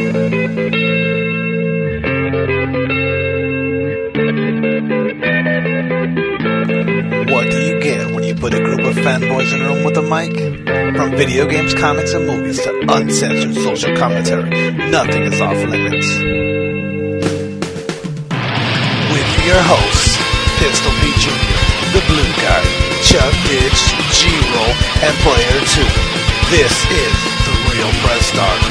What do you get when you put a group of fanboys in a room with a mic? From video games, comics, and movies to uncensored social commentary, nothing is off limits. With your hosts, Pistol Pete Jr., The Blue Guy, Chuck Ditch, G-Roll, and Player 2. This is The Real Press Start.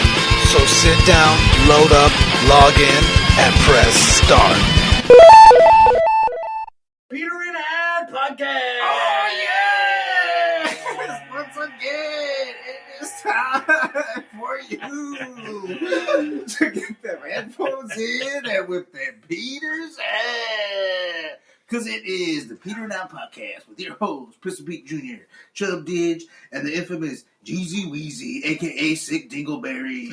So sit down, load up, log in, and press start. Peter and Ad Podcast! Oh, yeah! Once again, it is time for you to get them headphones in and with them Peter's Ad. Because it is the Peter and Ad Podcast with your hosts, Pistol Pete Jr., Chubb Didge, and the infamous Jeezy Weezy, a.k.a. Sick Dingleberries.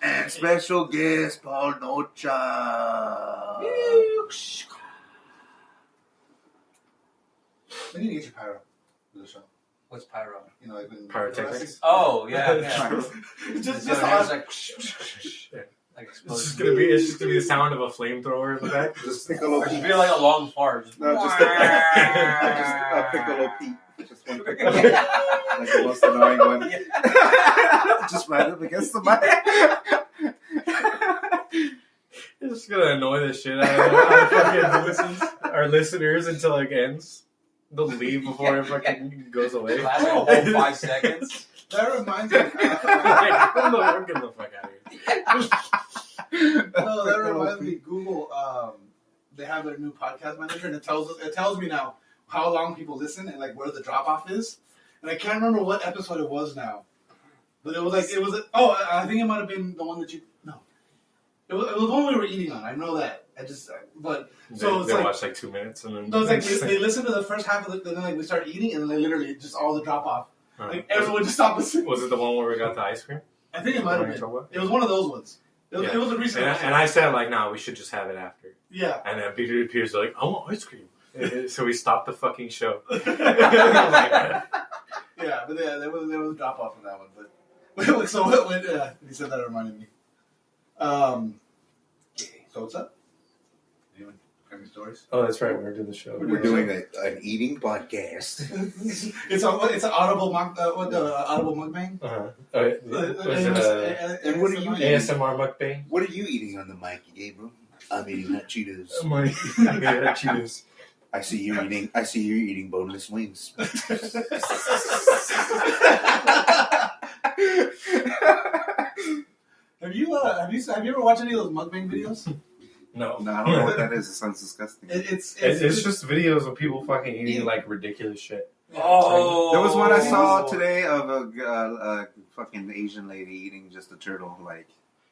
And special guest, Paul Nocha. When you get your pyro for the show? What's pyro? You know, like when Pyrotechnics? Oh, yeah. Pyro. just So like, it's just gonna be the sound of a flamethrower in the back. Just Piccolo I Pete. feel like a long fart. Just, No, just Piccolo Pete. Just one Piccolo. Like the most annoying one. Just right up against the mic. It's just gonna annoy the shit out of our listeners until it ends. They'll leave before it fucking goes away. Last a whole 5 seconds. That reminds me. Get the fuck out of here. No, that reminds me. Google, they have their new podcast manager, and it tells me now how long people listen and like where the drop off is. And I can't remember what episode it was now, but it was like I think it might have been the one that you no. It was the one we were eating on. I know that. They watch like 2 minutes and then. No, it's like they listen to the first half of it, and then like we start eating, and then they literally just all the drop off. Like everyone just stopped listening. Was it the one where we got the ice cream? I think it might have been. It was one of those ones. It was a recent. And I said like, no, we should just have it after. Yeah. And then Peter's like, I want ice cream. So we stopped the fucking show. Yeah, but there was a drop off on that one. But so when he said that, it reminded me. So what's up? Anyone have any stories? Oh, that's right. We're doing the show. We're doing an eating podcast. It's an audible audible mukbang. And what are you eating? ASMR mukbang. What are you eating on the mic, Gabriel? I'm eating hot Cheetos. Cheetos. I see you're eating boneless wings. Have you ever watched any of those mukbang videos? No. No, I don't know what that is. It sounds disgusting. It's just videos of people fucking eating like ridiculous shit. Oh. There was one I saw today of a fucking Asian lady eating just a turtle. Like,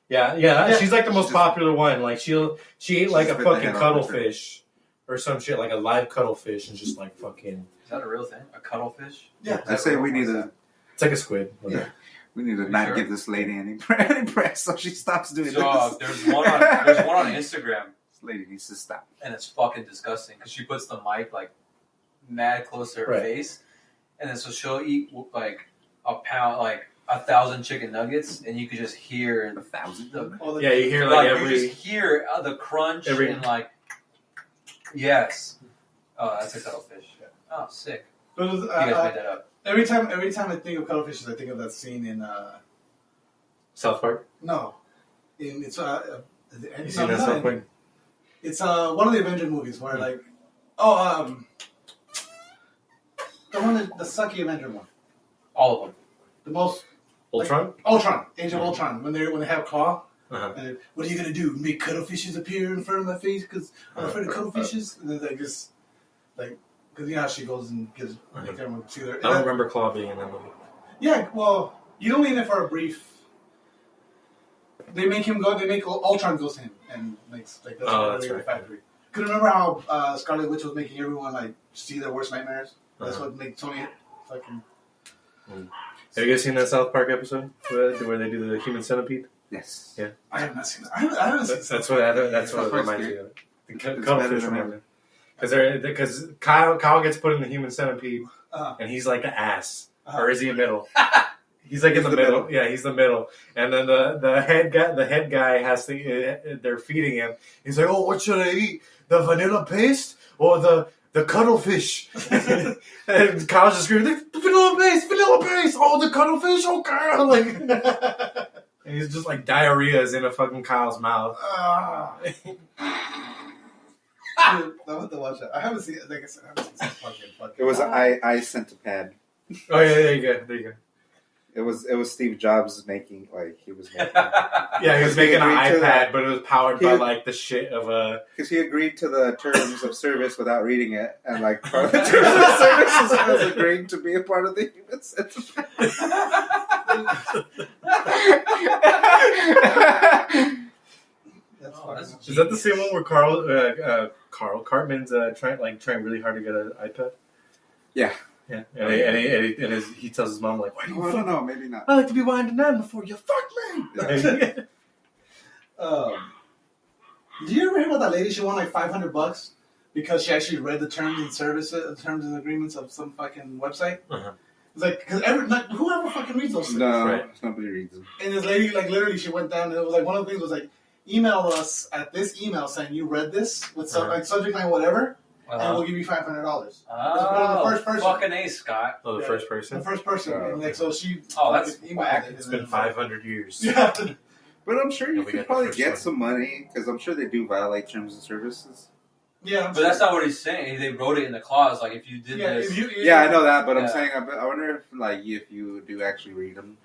yeah. She's like the most popular one. Like she ate like a spit the fucking head off cuttlefish or some shit, like a live cuttlefish, and just like fucking. Is that a real thing? A cuttlefish? Yeah. I say we need to. It's like a squid. Yeah. We need to not give this lady any press so she stops doing So, this. there's one on Instagram, This lady needs to stop. and it's fucking disgusting because she puts the mic like mad close to her face, and then so she'll eat like a pound, like 1,000 chicken nuggets, and you could just hear 1,000. Yeah, you hear like you just hear the crunch and like yes. Oh, that's a cuttlefish. Oh, sick. You guys made that up. Every time I think of cuttlefish, I think of that scene in South Park. No, it's You seen that South Park? It's one of the Avenger movies where like the sucky Avenger one. All of them. The most Ultron. Ultron, Age of Ultron. When they have Claw. Uh-huh. And what are you gonna do? Make cuttlefishes appear in front of my face because I'm afraid of cuttlefishes? And then they just like. Because you know how she goes and gives everyone see their. I don't remember Claw being in that movie. Yeah, well, you don't mean it for a brief. They make him go. They make Ultron goes to him and makes like that's right. factory. Because remember how Scarlet Witch was making everyone like see their worst nightmares. That's what made Tony fucking. Have you guys seen that South Park episode where they do the human centipede? Yes. Yeah. I have not seen that. I haven't seen that. That's what it reminds me of. The cuttlefish reminds me. Because Kyle gets put in the human centipede, and he's like the ass, or is he a middle? He's like in the middle. Yeah, he's the middle. And then the head guy has to. They're feeding him. He's like, "Oh, what should I eat? The vanilla paste or the cuttlefish?" And Kyle's just screaming, vanilla paste! Oh, the cuttlefish! Okay, like, and he's just like diarrhea is in a fucking Kyle's mouth. Dude, I have to watch it. I haven't seen it. Like I said, I haven't seen fucking. It was I Centipede. Oh yeah, there you go. It was Steve Jobs making he was making Yeah, he was making an iPad, but it was powered by like the shit of a. because he agreed to the terms of service without reading it, and like part of the terms of service was agreeing to be a part of the human centipede. Is that the same one where Carl Cartman's trying really hard to get an iPad? Yeah. Yeah, and he tells his mom like, "Why do you?" I don't know, maybe not. I like to be winding down before you fuck me. Yeah. Do you ever hear about that lady? She won like $500 because she actually read the terms and agreements of some fucking website. Uh-huh. It's like because whoever fucking reads those things. No, Right. nobody reads them. And this lady, like literally, she went down. And it was like one of the things was like, email us at this email saying you read this with some like subject line whatever, and we'll give you $500. Oh, the first person. fucking A, Scott. Oh, the first person. The first person, and like so she. Oh, that's emailed whack. it, It's and been then- 500 years. Yeah. But I'm sure you we could got the probably first get one. some money because I'm sure they do violate terms and services. Yeah, But that's not what he's saying. They wrote it in the clause. Like, if you did this. Yeah, I know that, but I'm Yeah. saying I wonder if you do actually read them,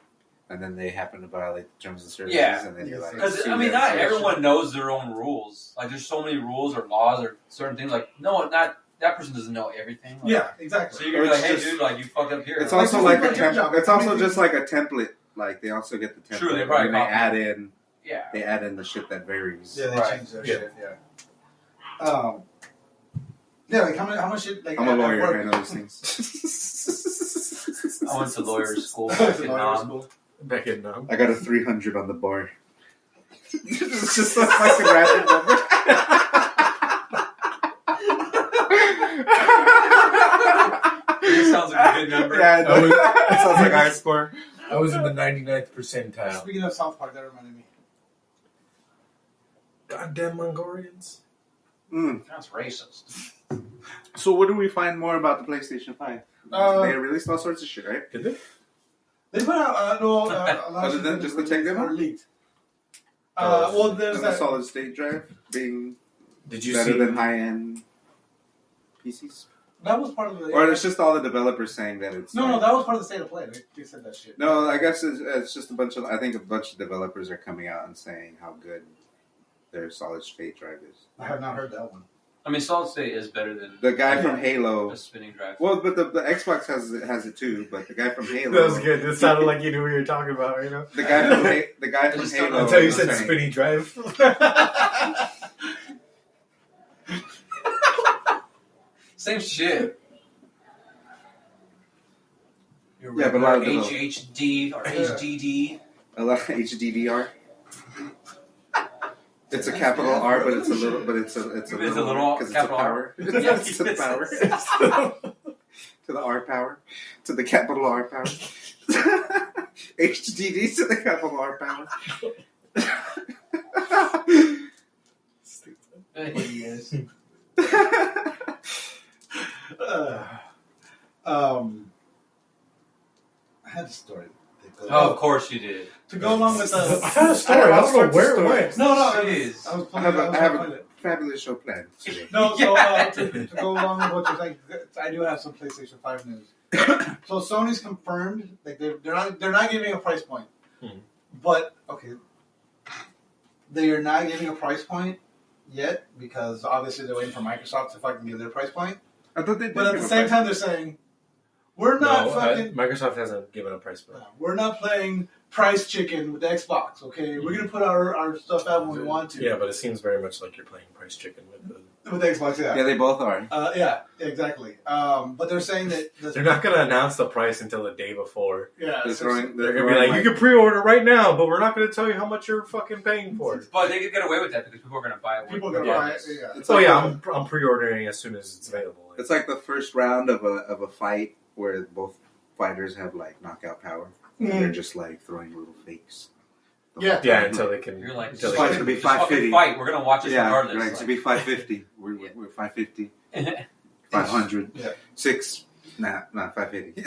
and then they happen to violate the terms and services, Yeah. and then you're like, Because, sue I mean, them not for everyone knows their own rules. Like, there's so many rules or laws or certain things. Like, no, not that person doesn't know everything. Like, Yeah, So exactly. you're like, It's hey, just- dude, like, you fucked up here. It's Like, also just like a like your template. job. It's I also mean, just like a template. Like they also get the template. True, they probably and they copy add it. in. Yeah. They add in the shit that varies. Yeah, they Right. changed their Yeah. shit. Yeah. Yeah, like how much shit? Like I'm a at lawyer. work- I know these things. I went to lawyer school I back went to in lawyer Nam. school. Back in now. I got a 300 on the bar. It's just a fucking random number. This sounds like a good number. Yeah, I know. It sounds like a high score. I was in the 99th percentile. Speaking of South Park, that reminded me. Goddamn Mongolians. That's racist. So, what do we find more about the PlayStation 5? They released all sorts of shit, right? Did they? They put out a lot Other of than shit just that the tech released demo? or leaked. Oh, Well, there's And the that. solid state drive being Did you better see? than high end PCs, That was part of the. or it's just all the developers saying that it's No, that was part of the state of play. They said that shit. No, I guess it's just a bunch of. I think a bunch of developers are coming out and saying how good their solid state drive is. I have not heard that one. I mean, solid state is better than The guy from Halo. a spinning drive. Well, but the Xbox has it too. But the guy from Halo. That was good. It sounded like you knew what you were talking about, you know? The guy from I just don't know. Halo. Until you said was saying- spinny drive. Same shit. Your Yeah, but a lot of regular the- HHD or HDD. A lot of HDDR. It's a capital R, but it's a little, It's a little because it's a capital power. R. It's a power. To the R power. To the capital R power. HDD to the capital R power. Yes. I had a story. Oh, of course you did. To go along with I the. had a story. I don't know where it Story. went. No, Jeez. I was I playing. have a fabulous show planned. today. No, so Yeah. to go along with what you're saying, I do have some PlayStation 5 news. So Sony's confirmed, like they're not giving a price point, but okay, they are not giving a price point yet because obviously they're waiting for Microsoft to fucking give their price point. I thought they did. But at give the a same price. time, they're saying we're not fucking. Microsoft hasn't given a price point. We're not playing price chicken with Xbox, okay? We're gonna put our stuff out when we want to. Yeah, but it seems very much like you're playing price chicken with the. With Xbox, yeah. Yeah, they both are. Yeah, exactly. But they're saying that They're not going to announce the price until the day before. yeah, They're so- throwing. They're going to be like, you can pre-order right now, but we're not going to tell you how much you're fucking paying for it. But they could get away with that because people are going to buy it. people are gonna Yeah. buy it. Yeah. It's Oh like yeah, the- I'm pre-ordering as soon as it's available. It's like the first round of a fight where both fighters have like knockout power. They're just like throwing little fakes. Yeah. Yeah, until they can. You're like, until It's they like can- to be just fucking 550. fight. We're gonna watch this Yeah, regardless. like to be 550. We're 550. 500. Yeah. 6. Nah, not 550.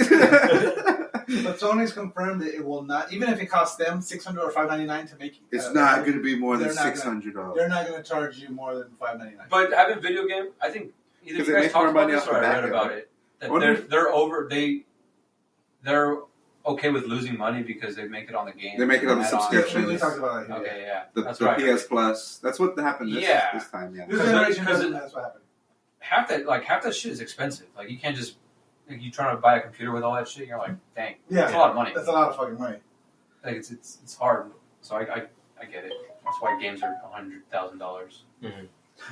But Sony's confirmed that it will not, even if it costs them $600 or $599 to make. It's not going to be more than they're not $600. They're not going to charge you more than $599. But having video game, I think either 'Cause you they guys make talked more about money this off or the I back read end, about right? it. That Wonder- they're okay with losing money because they make it on the game. They make it on the add-ons. subscription. We talked about it. Okay, yeah. The That's what I heard. PS Plus. That's what happened this time. Yeah. This generation, Because that's what happened. half that shit is expensive. Like you can't just like you trying to buy a computer with all that shit. You're like, dang, Yeah. that's a lot of money. That's a lot of fucking money. Like it's hard. So I get it. That's why games are $100,000.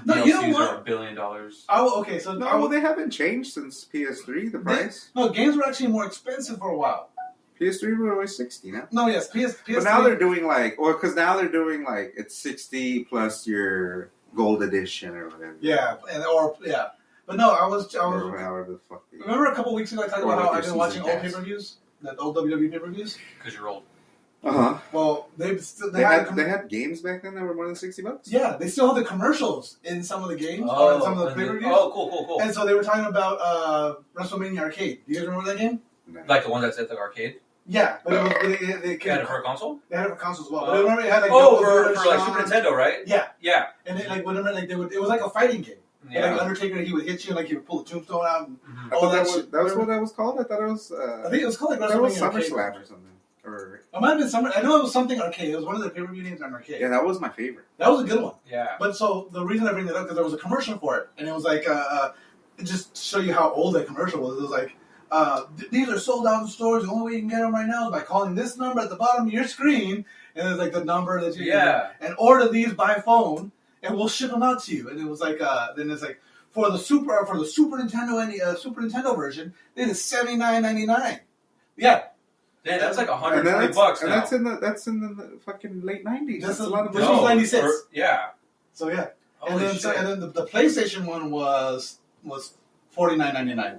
No, you know DLCs what? are $1 billion. Okay, so No, they haven't changed since PS3. The price. No, games were actually more expensive for a while. PS3 were always 60 now. No, yes, PS. But now they're doing like, or because now they're doing like it's 60 plus your gold edition or whatever. Yeah, but no, I was. Or however the fuck. They Remember a couple weeks ago I talked Or about how like I've their been watching season old pass. pay-per-views, the old WWE pay-per-views. Because you're old. Uh-huh. Well, they had games back then that were more than $60. Yeah, they still have the commercials in some of the games or Oh, in some of the pay-per-views. cool. And so they were talking about WrestleMania Arcade. Do you guys remember that game? No. Like the one that's at the arcade. Yeah, but they You had it for a console? They had it for consoles as well. But remember, it had like for like Super Nintendo, right? Yeah, Yeah. and it, like whenever like it was like a fighting game. Yeah. Like Undertaker, he would hit you, and like he would pull the tombstone out. And Mhm. I all thought that that shit. was what that was called. I thought it was. I think it was called like That was WrestleMania Arcade. SummerSlam or something. Or It might have been Summer. I know it was something arcade. It was one of the pay-per-view games on arcade. yeah, that was my favorite. That was a good one. Yeah. But so the reason I bring that up because there was a commercial for it, and it was like just to show you how old that commercial was. It was like these are sold out in stores. The only way you can get them right now is by calling this number at the bottom of your screen, and it's like the number that you and order these by phone, and we'll ship them out to you. And it was like then it's like for the Super Nintendo and Super Nintendo version, it is $79.99. Yeah. Yeah, that's like And $120 and now. that's in the fucking late 90s. That's a This lot of was money. 96. Yeah. So yeah. Holy And shit. then the PlayStation one was $49.99.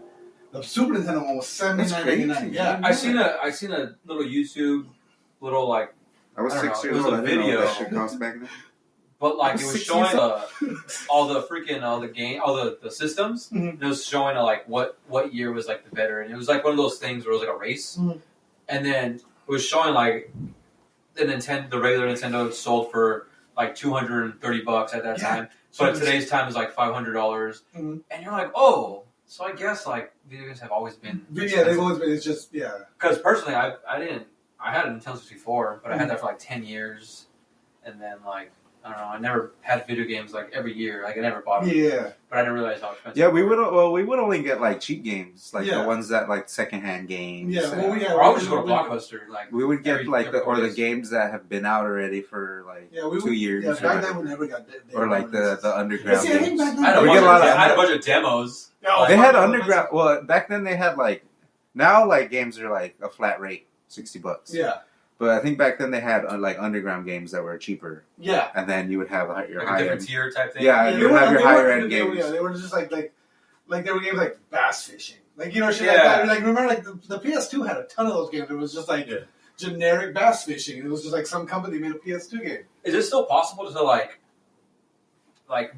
The Super Nintendo one was $79.99. crazy. Yeah. I seen a little YouTube, little like, I was I don't 6 know, it years was old. a I didn't know what video. that shit cost back then. but like it was 6 showing years all the systems. Mhm. And it was showing like what year was like the better, and it was like one of those things where it was like a race, Mhm. and then it was showing like the regular Nintendo sold for like $230 at that Yeah. time, but today's time is like $500, Mhm. and you're like, oh, so I guess like video games have always been Yeah, they've always been. It's just because personally I had a Nintendo 64, but I had that for like 10 years, and then like I don't know, I never had video games like every year. Like I never bought them, yeah. but I didn't realize how expensive. Yeah, we would only get like cheap games, like Yeah. the ones that like secondhand games. Yeah, and well, Or I would just go to Blockbuster. Like we would get every like the couple the days. games that have been out already for like Yeah, we 2 years. Yeah, or back then whatever. we never got. Or like the underground See, I think games. back then I had a We bunch get a lot of, of- I had a bunch of demos. Oh, They fuck, had fuck, underground. Well, back then they had like now like games are like a flat rate, $60. Yeah, But I think back then they had like underground games that were cheaper, yeah. and then you would have your Like a high different end. tier type thing. Yeah, They you were- have your they were- higher end they were- games. Yeah, they were just like there were games like bass fishing, like shit like Yeah. that. Like remember, like the PS2 had a ton of those games. It was just like generic bass fishing. It was just like some company made a PS2 game. Is it still possible to like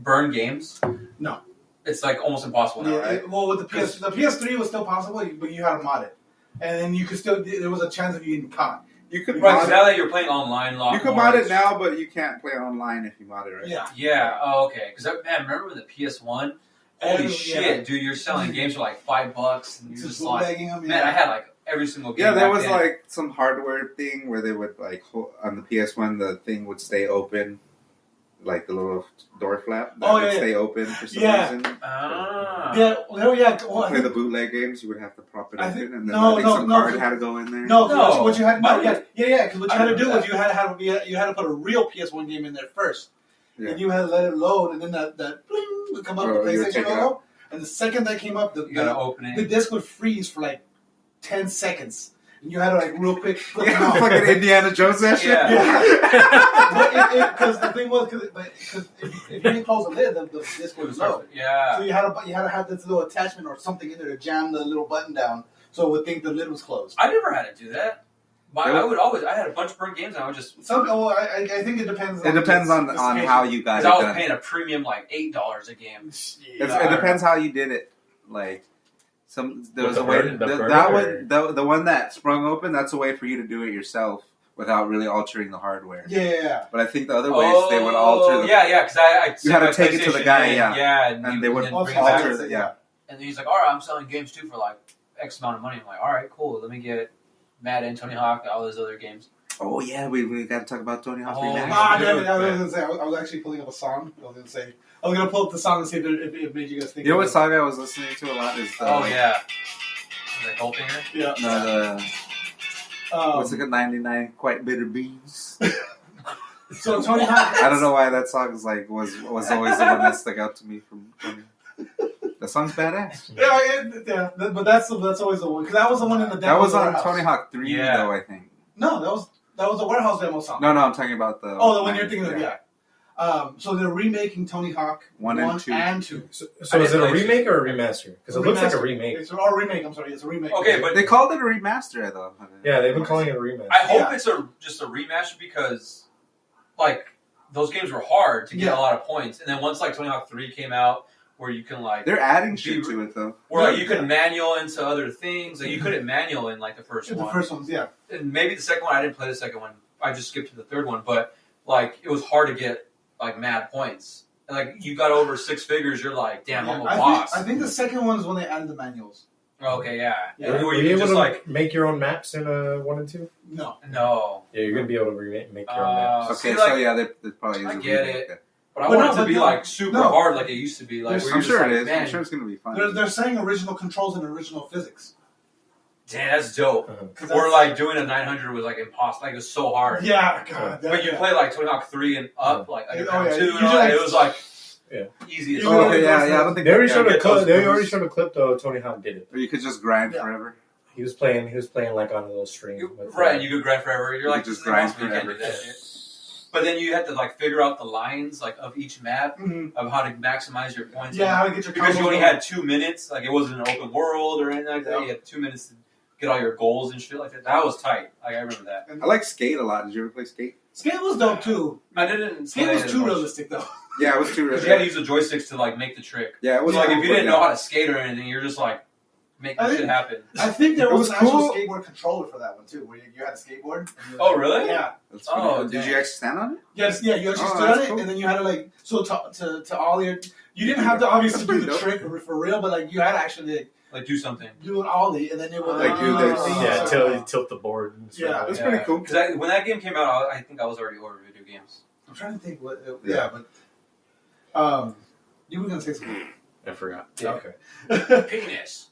burn games? No. It's like almost impossible now, right? Well, with the PS3 was still possible, but you had to mod it, and then you could still. There was a chance of you getting caught. You could Right. mod 'Cause it. now that you're playing online, a lot You could more, mod it it's- now, but you can't play online if you mod it, right? Yeah. Yeah. Oh, okay. Because man, remember when the PS1? Holy Yeah. shit, dude! You're selling games for like $5, and you're Just just like, bootlegging them. man, I had like every single game. Yeah, there back was then. like some hardware thing where they would like on the PS1 the thing would stay open, like the little door flap that would stay open for some reason. Ah. Yeah, well, yeah. Well, To play the bootleg games, you would have to prop it I open, think- and then no, I think no, some no, card cause- had to go in there. No, No. what you had, I- because what you had to do I was you had to put a real PS1 game in there first, Yeah. and you had to let it load, and then that bling would come up Oh, the you would PlayStation take it logo, and the second that came up, You gotta open the it. disc would freeze for like 10 seconds, and you had to like real quick flip it Yeah, off. fucking Indiana Jones that shit. Yeah. Because the thing was, because if you didn't close the lid, the disc would load. So Yeah. you had to have this little attachment or something in there to jam the little button down, so it would think the lid was closed. I never had to do that. I had a bunch of burnt games, and I would just. I think it depends. It depends on how you got it. Because I was paying a premium like $8 a game. It depends how you did it. Like there was a way the one that sprung open. That's a way for you to do it yourself without really altering the hardware. Yeah. But I think the other ways they would alter. Because you had to take it to the guy. and they would alter it. Yeah. And he's like, all right, I'm selling games too for like X amount of money. I'm like, all right, cool. Let me get Madden, Tony Hawk, all those other games. Oh yeah, we got to talk about Tony Hawk. I was actually pulling up a song. I was gonna pull up the song and see if it made you guys think. You know what song I was listening to a lot is. The Goldfinger. Yeah. No, what's it? 99 Quite Bitter Beans. So Tony Hawk. I don't know why that song is was always the one that stuck out to me from Tony. The song's badass. Yeah, but that's always the one because that was the one in the demo. That was on Tony Hawk 3, though, I think. No, that was a warehouse demo song. No, I'm talking about the. Oh, the one you're thinking of, So they're remaking Tony Hawk 1 and 2. So is it a remake or a remaster? Because it looks like a remake. It's a remake. I'm sorry, it's a remake. Okay, but they called it a remaster though. Yeah, they've been calling it a remaster. I hope it's just a remaster because, like, those games were hard to get a lot of points, and then once like Tony Hawk 3 came out. Where you can like they're adding shit to it though. Where like, you can manual into other things. Like you couldn't manual in like the first one. The first ones, yeah. And maybe the second one. I didn't play the second one. I just skipped to the third one. But like it was hard to get like mad points. And like you got over 6 figures, you're like, damn, I'm a boss. I think the second one is when they added the manuals. Okay, yeah. Were you able to like make your own maps in 1 and 2? No. Yeah, you're gonna be able to make your own maps. Okay, so yeah, they probably. I get it. But I want it to be like super hard, like it used to be. Like I'm sure it is. I'm sure it's gonna be fun. They're saying original controls and original physics. Damn, that's dope. Or like doing a 900 was like impossible. Like it was so hard. Yeah, God. But you play like Tony Hawk 3 and up, like Underground 2, and all, it was like easy as well. I don't think they already showed a clip. They already showed a clip though. Tony Hawk did it. Or you could just grind forever. He was playing like on a little stream. Right, you could grind forever. You're like just grind forever. But then you had to like figure out the lines like of each map of how to maximize your points. Yeah, how to get your because you only had 2 minutes. Like it wasn't an open world or anything like that. You had 2 minutes to get all your goals and shit like that. That was tight. Like, I remember that. I like Skate a lot. Did you ever play Skate? Skate was dope too. I didn't. Skate was too realistic though. Yeah, it was too realistic. You had to use the joysticks to like make the trick. Yeah, it was like if you didn't know how to skate or anything, you're just like making shit happen. I think there was an actual skateboard controller for that one too, where you had a skateboard. Oh really? Yeah. Did you actually stand on it? Yes, yeah, you actually stood on it, and then you had to like to all your. You didn't have to obviously do the trick for real, but like you had to actually like do something, do an ollie, and then it would like do this. Yeah, tilt the board. And stuff. Yeah, it was pretty cool. Because when that game came out, I think I was already over video games. I'm trying to think what. You were gonna say something. I forgot. Yeah. Okay. Penis.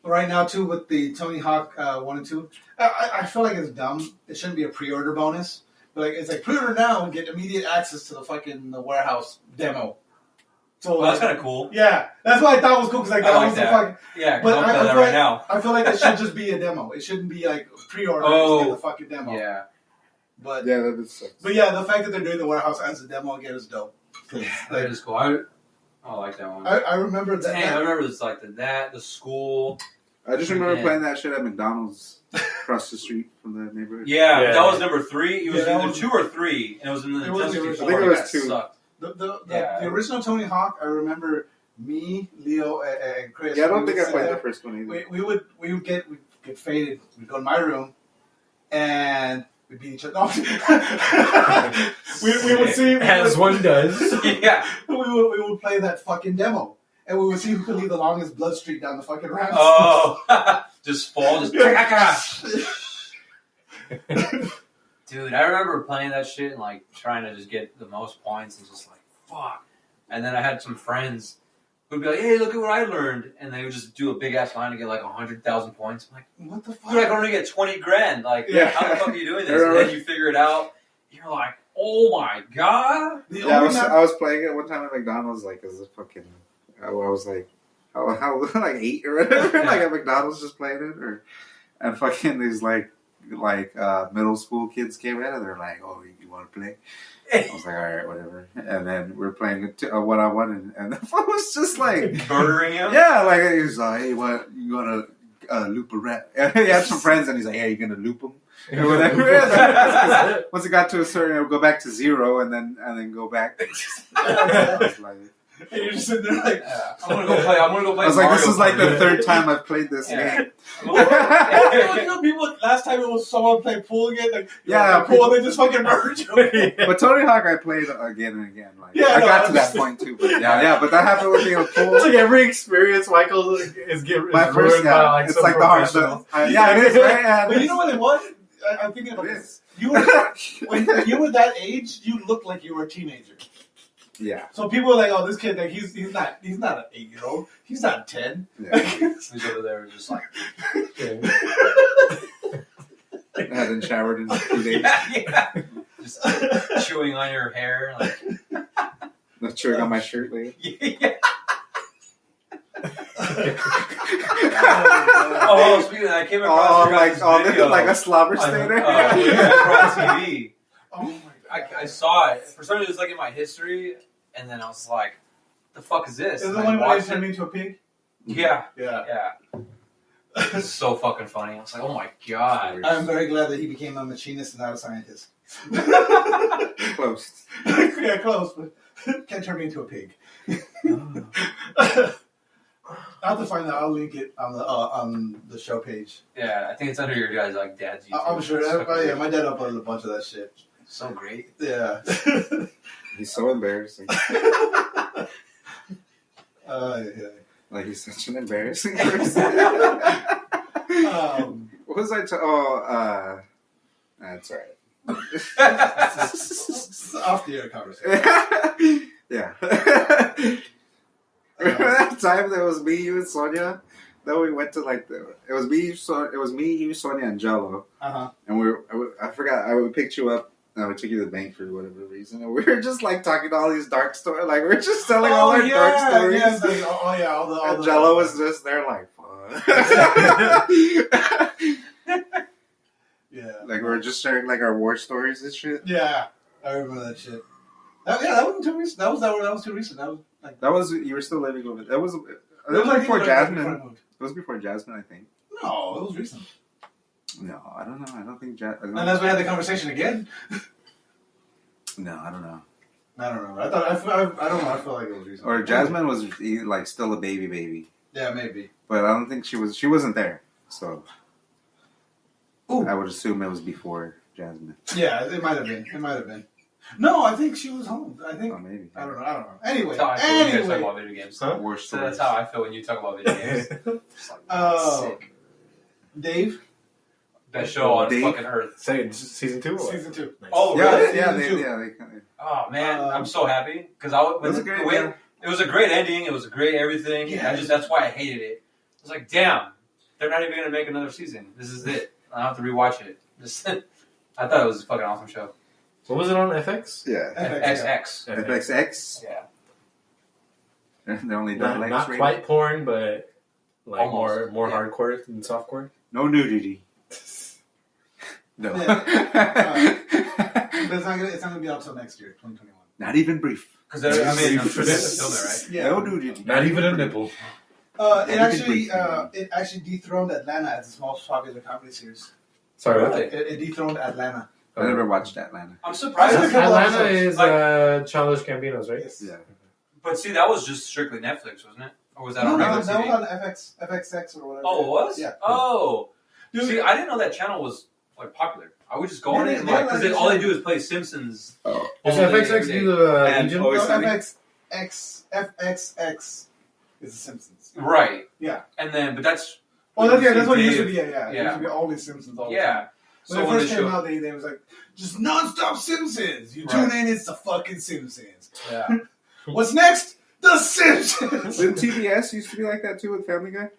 Right now, too, with the Tony Hawk 1 and 2, I feel like it's dumb. It shouldn't be a pre-order bonus. But like, it's like, pre-order now and get immediate access to the warehouse demo. So that's kind of cool. Yeah, that's what I thought was cool because that was the fucking. Yeah, but I feel right now. I feel like it should just be a demo. It shouldn't be like pre-order to get the fucking demo. Yeah. But yeah, that is. But yeah, the fact that they're doing the warehouse as a demo again is dope. That is cool. I like that one. I remember that. I remember it's like the school. I just remember playing that shit at McDonald's across the street from the neighborhood. Yeah, that was number 3. It was either 2 or 3, and it was in the Nintendo 64. I think it was 2. Sucked. The original Tony Hawk, I remember me, Leo, and Chris. Yeah, I don't think I played the first one either. We would get faded. We'd go to my room, and we'd beat each other. we would see as one does. Yeah, we would play that fucking demo. And we would see who could leave the longest blood streak down the fucking ramp. Oh, just fall, just dude. I remember playing that shit and like trying to just get the most points and just like fuck. And then I had some friends who'd be like, "Hey, look at what I learned," and they would just do a big ass line to get like 100,000 points. I'm like, what the fuck? Dude, I can only get 20 grand. Like, how the fuck are you doing this? And then you figure it out. You're like, oh my god. Yeah, I was playing it one time at McDonald's, like as a fucking. I was like, how like 8 or whatever, like at McDonald's just playing it, and fucking these like middle school kids came in and they're like, oh, you want to play? I was like, all right, whatever. And then we're playing a one-on-one, and the phone was just like murdering him. Yeah, like he was like, hey, what you want loop a rap. He had some friends, and he's like, "Hey, you gonna loop them?" Or whatever. Once it got to a certain, it would go back to 0, and then go back. I was like, And you're just sitting there like, I'm gonna go play. I was like, this is like the third time I've played this game. people last time it was someone played pool again, like Yeah, pool, they just fucking merge. But Tony Hawk, I played again and again. Like, Yeah, I no, got I to that point too. But but that happened with me on pool. It's like every experience Michael is My first, ruined by like it's some like the hard professional. yeah, it is, right? Yeah, But you know what it was? I'm thinking about It this. is. You were when you were that age, you looked like you were a teenager. Yeah. So people are like, "Oh, this kid, like he's not an 8-year-old. He's not 10." Yeah. He's over there just like, I hadn't showered in 2 days. yeah. Just chewing on your hair. Like, Not chewing on my shirt later. yeah. Oh, speaking of that, I came across video like a slobber stainer. on TV. Oh my god! I saw it. For some reason, it was like in my history, and then I was like, "The fuck is this?" Is And the I one where they watched turned it. me into a pig? Yeah, Yeah. yeah. It's so fucking funny. I was like, "Oh my god!" I'm very glad that he became a machinist and not a scientist. Close. Yeah, close, but can't turn me into a pig. I'll have to find that. I'll link it on the show page. Yeah, I think it's under your guys' like dad's YouTube. I'm sure. It's fucking Yeah, my dad uploaded a bunch of that shit. so great. Yeah. He's so embarrassing. Yeah. Like, he's such an embarrassing person. What was I that's alright. Off the air conversation. Yeah. Remember that time that was me, you, and Sonia? That we went to it was me, you, Sonia, and Jello. And I forgot. I picked you up. And we took you to the bank for whatever reason, and we were just like talking all these dark stories. Like we were just telling all our dark stories. Yeah, all the And Jello was just there, like, fuck. Yeah. Like we were just sharing like our war stories and shit. Yeah, I remember that shit. That wasn't too recent. That was too recent. That was like You were still living over. That was like before before Jasmine. I moved. It was before Jasmine, I think. No, it was recent. No, I don't know. I don't think Jasmine. Unless we had the conversation again. No, I don't know. I don't remember. I don't know. I feel like it was recent. Or Jasmine was like still a baby, Yeah, maybe. but I don't think she was. She wasn't there, so Ooh. I would assume it was before Jasmine. Yeah, it might have been. No, I think she was home. I think. Oh, maybe. I don't know. Anyway. That's how I feel when you guys talk about video games. Huh? War So stories. that's how I feel when you talk about video games. Just like, sick. Dave. Best show on Dave? fucking earth. Say season 2 or what? Season 2. Nice. Oh, Yeah, really? yeah, Season two. they kind of. Oh man, I'm so happy because it was a great ending. It was a great everything. Yeah. That's why I hated it. I was like, damn, they're not even gonna make another season. This is it. I don't have to rewatch it. I thought it was a fucking awesome show. What was it on FX? Yeah. XX. FXX. Yeah. They only done Not quite porn, but like Almost. more Yeah. hardcore than softcore. No nudity. No. But it's not gonna be out until next year, 2021. Not even brief. Because I'm sure they're still there, right? Yeah. No nudity. Not even a nipple. It actually dethroned Atlanta as the most popular comedy series. Sorry, what? Really? It dethroned Atlanta. I never watched Atlanta. I'm surprised. I took a couple Atlanta episodes. is Childish Gambino's, right? Yes. Yeah. But see, that was just strictly Netflix, wasn't it? Or was that No, on that regular was TV? on FXX or whatever. Oh, it was? Yeah. Oh. Dude, See, I didn't know that channel was like popular. I would just go on Yeah, it and yeah, because like, all they do is play Simpsons. Does all day, FXX every day. do the And Legion? always- No, FXX is The Simpsons. Right. Yeah. And then, but that's Well, that's what it used to Dave. be. Yeah. It Yeah. used to be only Simpsons all the time. Yeah. When it first came out, they was like, just non-stop Simpsons. You tune in, it's the fucking Simpsons. Yeah. What's next? The Simpsons. Didn't TBS used to be like that too with Family Guy?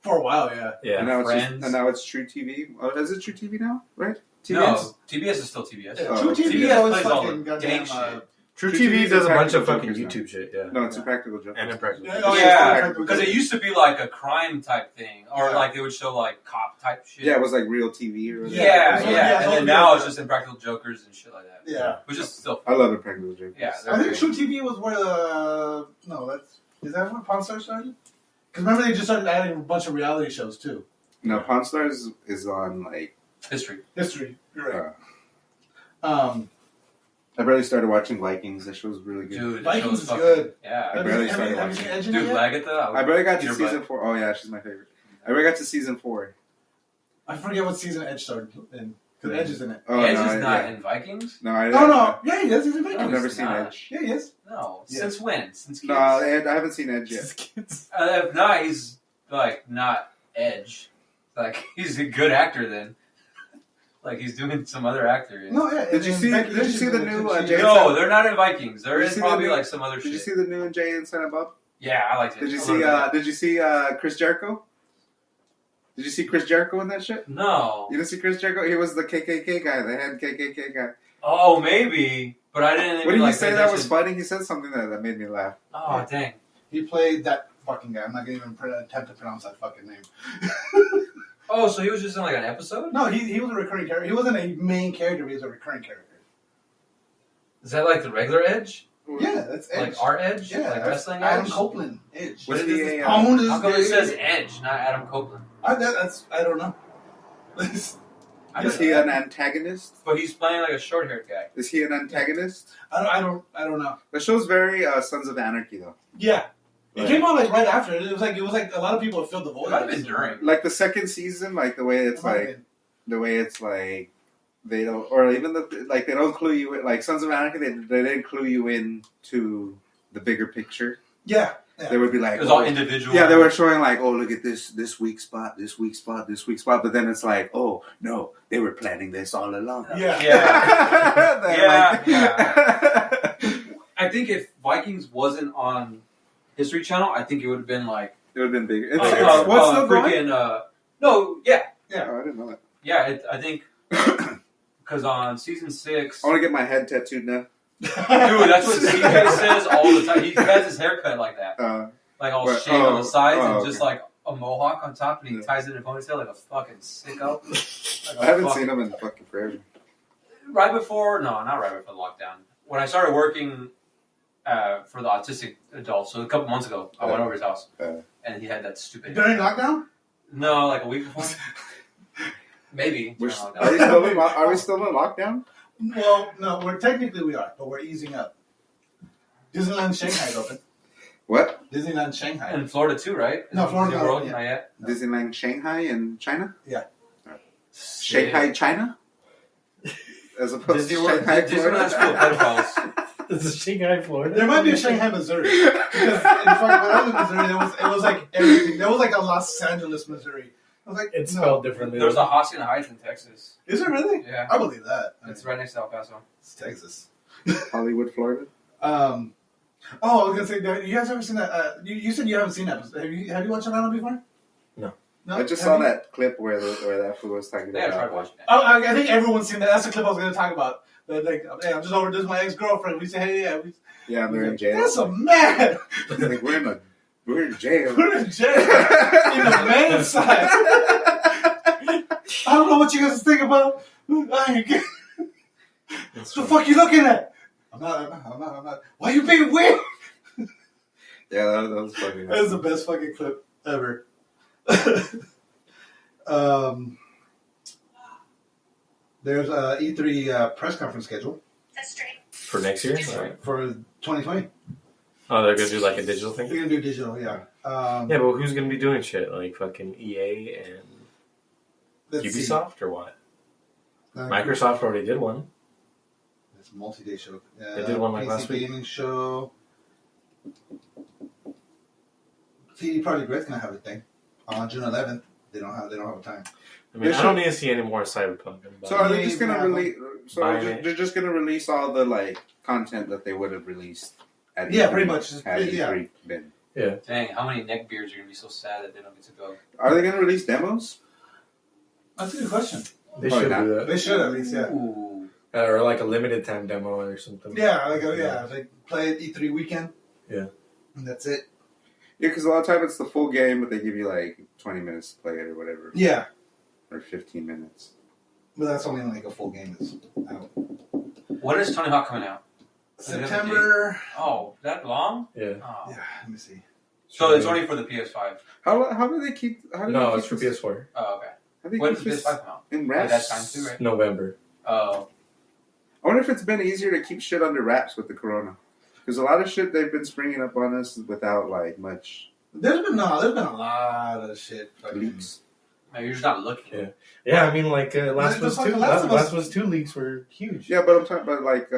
For a while, yeah. Yeah. And now Friends. it's True TV. Oh, is it True TV now? Right? No, TBS is still TBS. Oh, True TV TBS is always plays all fucking the goddamn. gang shit. True True TV TV does a bunch of Impractical fucking Jokers now. YouTube shit, yeah. No, it's Impractical Jokers. And Impractical. Yeah, Oh Oh, yeah, yeah. because it used to be like a crime type thing, or Yeah. like they would show like cop type shit. Yeah, it was like Real TV or whatever. yeah, Yeah, yeah. yeah, And totally then now it's different. just Impractical Jokers and shit like that. Yeah. Which is still I love Impractical Jokers. yeah. I think True TV was where is that where Pawn Stars started? Because remember they just started adding a bunch of reality shows too. No, Pawn Stars is on like History. History. You're right. I barely started watching Vikings. That show's really good. Dude, that Vikings show's is fucking, good. Yeah. I barely started have you watching seen it. Edge in it Dude, yet? Lagatha. I barely got to Peter season Butt. 4. Oh yeah, she's my favorite. I barely got to season 4. I forget what season Edge started in. Because Edge is in it. Oh, Edge no, is not yeah. in Vikings? No, I No. Yeah, he is. He's in I've Vikings. never he's seen not. Edge. Yeah, he is. No. Yeah. Since when? Since kids? No, I haven't seen Edge yet. If not, he's like not Edge. Like he's a good actor then. Like he's doing some other actor. In. No, yeah. Did you see the new Jay? No, they're not in Vikings. They're Did you in see the probably new- like some other Did shit. you see the new and Jay and Silent Bob? Yeah, I liked it. Did you A see? little bit. Did you see Chris Jericho? Did you see Chris Jericho in that shit? No. You didn't see Chris Jericho? He was the KKK guy, the head KKK guy. Oh, maybe, but I didn't. What did like, he say pay that was attention. funny? He said something that made me laugh. Oh dang. He played that fucking guy. I'm not going to even attempt to pronounce that fucking name. Oh, so he was just in like an episode? No, he was a recurring character. He wasn't a main character, but he was a recurring character. Is that like the regular Edge? Yeah, that's Edge. Like our Edge? Yeah, like that's wrestling Adam Edge? Copeland, Edge. Was But he it a? Owned his How come it day. says Edge, not Adam Copeland? I don't know. Is he an antagonist? But he's playing like a short-haired guy. Is he an antagonist? I don't know. The show's very Sons of Anarchy though. Yeah, it Right. came out like right after. It was like a lot of people filled the void. It might have been during. Like the second season, like the way it's like they don't, or even they don't clue you in, like Sons of Anarchy. They didn't clue you in to the bigger picture. Yeah. They would be like, It was all individual. yeah, they were showing like, oh, look at this weak spot, this weak spot, this weak spot. But then it's like, oh no, they were planning this all along. Yeah. I think if Vikings wasn't on History Channel, I think it would have been like It would have been bigger. It's, what's what's still going? freaking no, yeah, Oh, I didn't know that. yeah. I think because on season 6, I want to get my head tattooed now. dude, that's what CJ says all the time. He has his haircut like that, like all What? shaved on the sides and okay. just like a mohawk on top, and he Yeah. ties it in a ponytail like a fucking sicko. Like I haven't seen him in fucking forever. Right before, no, not right before the lockdown. When I started working for the autistic adults, so a couple months ago, I went over his house, and he had that stupid. During lockdown? No, like a week before. Maybe. Are during lockdown. we still in lockdown? Well, no, technically we are, but we're easing up. Disneyland Shanghai is open. What? Disneyland Shanghai. In Florida too, right? No, Florida, New World, yeah. not yet. No. Disneyland Shanghai in China? Yeah. Shanghai, China? As opposed Disney to World, Shanghai, Disneyland's full of Florida? pedophiles. This is Shanghai, Florida. There might be a Shanghai, Missouri. Because in fact, when I was in Missouri, it was like everything. There was like a Los Angeles, Missouri. I was like, It's no. spelled differently. There's a Hacienda Heights in Texas. Is it really? Yeah. I believe that. It's right next to El Paso. It's Texas. Hollywood, Florida? I was gonna say, you guys ever seen that? You said you haven't seen that. Have you watched Atlanta before? No. I just Have saw you? that clip where that fool was talking Yeah, I tried about. watching it. Oh, I think everyone's seen that. That's the clip I was gonna talk about. That, like, hey, I'm just over. This is my ex-girlfriend. We say, hey, yeah. Yeah, they're in jail. That's a man. Like, we're in jail. We're in jail. In the man's side. I don't know what you guys think about. I ain't get. What the fuck you looking at? I'm not. Why you being weird? Yeah, that was funny. That is the best fucking clip ever. There's a E3 press conference schedule For next year? for 2020. Oh, they're going to do like a digital thing? We're gonna do digital, yeah. Yeah, but who's going to be doing shit? Like fucking EA and Let's see. Ubisoft or what? Microsoft already did one. It's a multi-day show. They did one like PC last week. gaming show. CD Projekt Red's gonna have a thing on June 11th. They don't have a time. I mean, They I don't need to see any more Cyberpunk. So are they Yeah, just gonna yeah. release? So Buying they're just gonna release all the like content that they would have released at Yeah, E3, pretty much. had Yeah. E3 been. Dang, how many neckbeards are going to be so sad that they don't get to go? Are they gonna release demos? That's a good question. They Probably should not. do that. They should at least, yeah. Ooh. Or like a limited time demo or something. Yeah, like play it E3 weekend. Yeah. And that's it. Yeah, because a lot of time it's the full game, but they give you like 20 minutes to play it or whatever, Yeah, or 15 minutes. but that's only like a full game is out. When is Tony Hawk coming out? September. Oh, that long? Yeah. Oh. Yeah, let me see. So it's only for the PS5. How do they keep? How do No, they it's keep for this- PS4. Oh, okay. How do they When keep does this PS5 come out? in Like wraps? that time too, right? November. Oh. I wonder if it's been easier to keep shit under wraps with the corona. Because a lot of shit they've been springing up on us without like much There's been a lot of shit. leaks. Maybe you're just not looking. Yeah. Yeah, I mean, like Last Just of Us like 2. The Last of Us. Last of Us 2 leaks were huge. Yeah, but I'm talking about like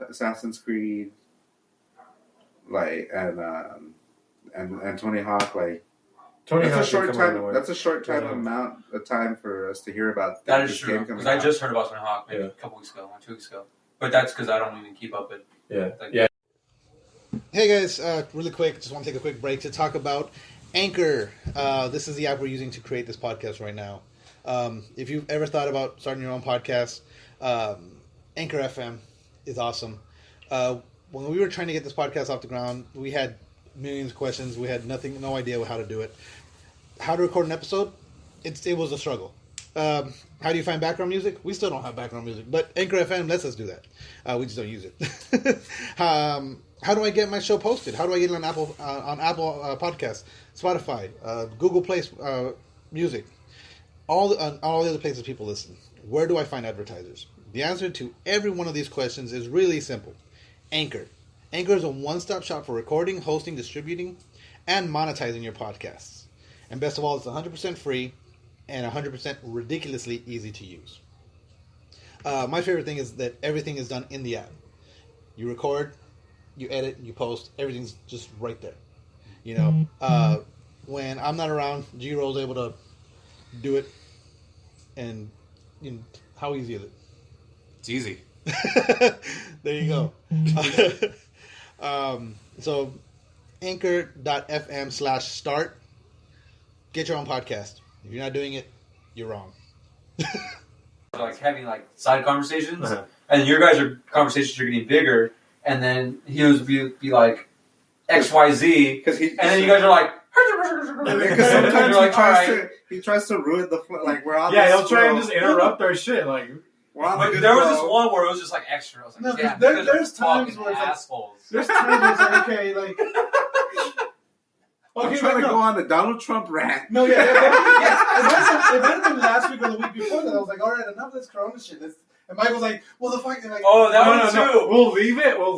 Assassin's Creed, like and Tony Hawk. Like Tony that's Hawk a short did come out of time. nowhere. That's a short time Yeah. amount of time for us to hear about That is this true. game coming Because I out. just heard about Tony Hawk maybe Yeah. a couple weeks ago, or 2 weeks ago. But that's because I don't even keep up with. Yeah. Like, Yeah. Hey guys, really quick, just want to take a quick break to talk about Anchor. This is the app we're using to create this podcast right now. If you've ever thought about starting your own podcast, Anchor FM is awesome. When we were trying to get this podcast off the ground, we had millions of questions. We had no idea how to do it. How to record an episode? It was a struggle. How do you find background music? We still don't have background music, but Anchor FM lets us do that. We just don't use it. How do I get my show posted? How do I get it on Apple Podcasts, Spotify, Google Play Music, all the other places people listen? Where do I find advertisers? The answer to every one of these questions is really simple. Anchor. Anchor is a one-stop shop for recording, hosting, distributing, and monetizing your podcasts. And best of all, it's 100% free and 100% ridiculously easy to use. My favorite thing is that everything is done in the app. You record, you edit, you post, everything's just right there. You know, when I'm not around, G-Roll's able to do it. And you know, how easy is it? It's easy. There you go. So anchor.fm/start. Get your own podcast. If you're not doing it, you're wrong. like having like side conversations, Uh-huh. and your guys' conversations are getting bigger, and then he was be like XYZ, Because he and then you guys are like. because sometimes you're like, he tries to ruin the flow. Like we're on. Yeah, this he'll try and flow. just interrupt our shit. Like, We're on the But good there was flow. this one where it was just like extra. I was like, No, damn, there- you guys are there's times fucking where it's like- assholes. There's times where it's like, okay, like. I'm Okay, trying to no. go on the Donald Trump rant. No, yeah, it might have been last week or the week before that. I was like, all right, enough of this Corona shit. And Michael's like, well, the fuck, and like, Oh, that no, one no, too. no. We'll leave it, and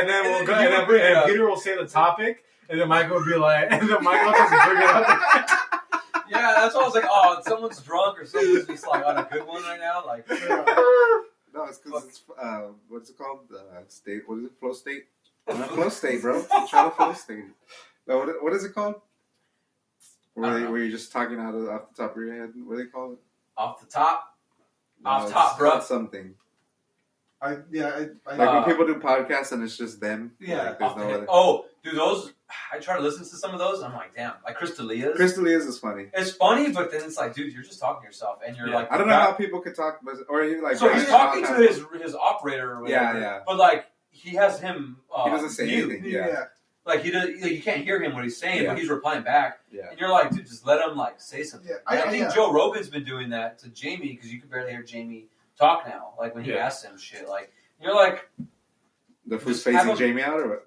then we'll then go, you and would bring it then up. Peter will say the topic, and then Michael will be like, and then Michael has to bring it up. Yeah, that's why I was like, oh, someone's drunk or someone's just like on a good one right now. Like, No, it's because it's what's it called? State. What is it? Flow state. Not flow state, bro. I'm trying to flow state. No, what is it called? Where you're just talking off the top of your head. What do they call it? off the top. No, Off it's top, bro. called something. I Like when people do podcasts and it's just them. Yeah, Like, there's Off the no head. other. Oh, dude, those. I try to listen to some of those. And I'm like, damn, like Chris D'Elia's. Crystal is funny. It's funny, but then it's like, dude, you're just talking to yourself, and you're Yeah. like, I don't know how people could talk, or even like. So he's Brian talking to Podcast. his operator or Yeah, whatever. yeah. But like, he has him. He doesn't say mute. anything. yeah. Yeah, Like he does. Like, you can't hear him what he's saying, Yeah. but he's replying back, yeah. and you're like, dude, just let him like say something. Yeah, And I I- think yeah. Joe Rogan's been doing that to Jamie because you can barely hear Jamie talk now. Like when he Yeah. asks him shit, like you're like, The who's Just have phasing him- Jamie out or what?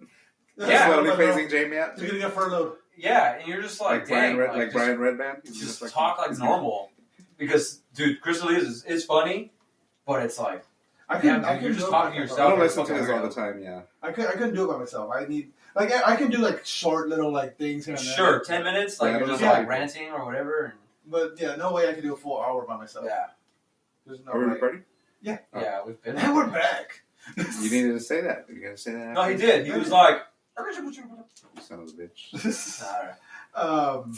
Yeah. Slowly but, phasing Jamie out. You're gonna get furloughed. yeah, and you're just like, dang, Brian just, Brian Redband. He's just like- talk like he's- normal. Because dude, Chris D'Elia is funny, but it's like, I damn, couldn't. dude, I you're couldn't just do it talking by to myself. I yourself. don't listen to Fucking this all the weirdo. time. Yeah. I couldn't do it by myself. I need like I can do like short little like things here and there. Sure, 10 minutes, like Yeah, you're just yeah. like ranting or whatever. But yeah, no way I can do a full hour by myself. And, yeah, There's no Are we way. recording? yeah, we've been. And we're back. You needed to say that. You gotta say that. No, he did. He was like, Son of a bitch. um,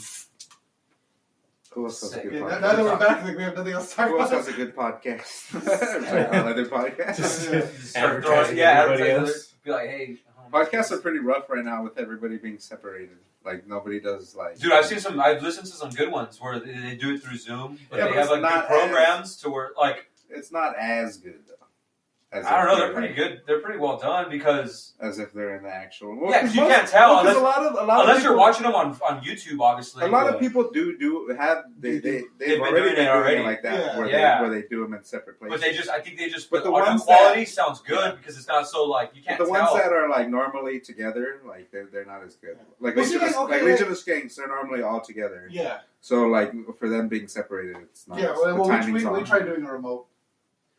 Who else has a Sick. good yeah, podcast? now that we're back, like we have nothing else to talk Who else about. has a good podcast? Another podcast. Just start advertising throwing, everybody advertising else. Be like, hey, Podcasts are pretty rough right now with everybody being separated. Like nobody does like. dude, I've listened to some good ones where they do it through Zoom, but Yeah, they but have it's like not good programs to where like It's not as good though As I don't if know. They're they're, pretty like, good. They're pretty well done because As if they're in the actual. yeah, because you can't tell unless, a lot of unless people, you're watching them on YouTube. Obviously, a lot of people do have they've been already doing it already. like that Yeah. where Yeah. where they do them in separate places. but I think they just. But the the audio ones quality that- sounds good because it's not so like you But can't the tell. ones that are like normally together, like they're not as good. Like Well, see, Legion, like, of, okay, Legion of Skanks, they're normally all together. Yeah. So like for them being separated, it's not. Yeah. the Well, timing's we off. tried doing a remote.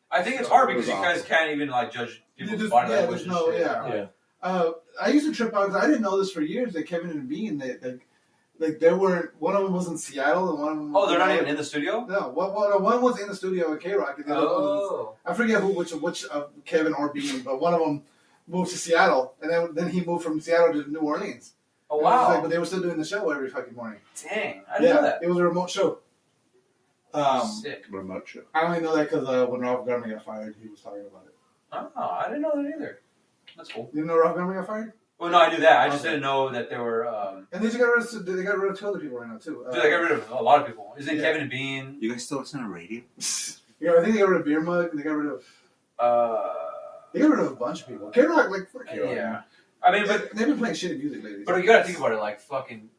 I think it's hard because It you was guys awful. can't even like judge people's Just- body yeah, language. there's no- and shit. yeah. I used to trip out because I didn't know this for years that Kevin and Bean, like they weren't. One of them was in Seattle and one of them. Oh, they're not even in the studio. No, one was in the studio at K Rock, and the other one was, Oh, I forget which Kevin or Bean, but one of them moved to Seattle, and then he moved from Seattle to New Orleans. oh And it was wow! like, but they were still doing the show every fucking morning. Dang, I didn't know that. It was a remote show. Sick. Remote show. I only know that because when Ralph Garman got fired, he was talking about it. Oh, I didn't know that either. That's cool. You know Ralph Garman got fired? Well, no, I knew that. I just Okay. didn't know that there were. And they just got rid of two other people right now too. Dude, they got rid of a lot of people. Isn't it Yeah. Kevin and Bean? You guys still listen to radio? Yeah, I think they got rid of Beer Mug. They got rid of a bunch of people. K Rock, like fuck K Rock. Yeah. I mean, but They've been playing shitty music lately. you gotta think about it. Like fucking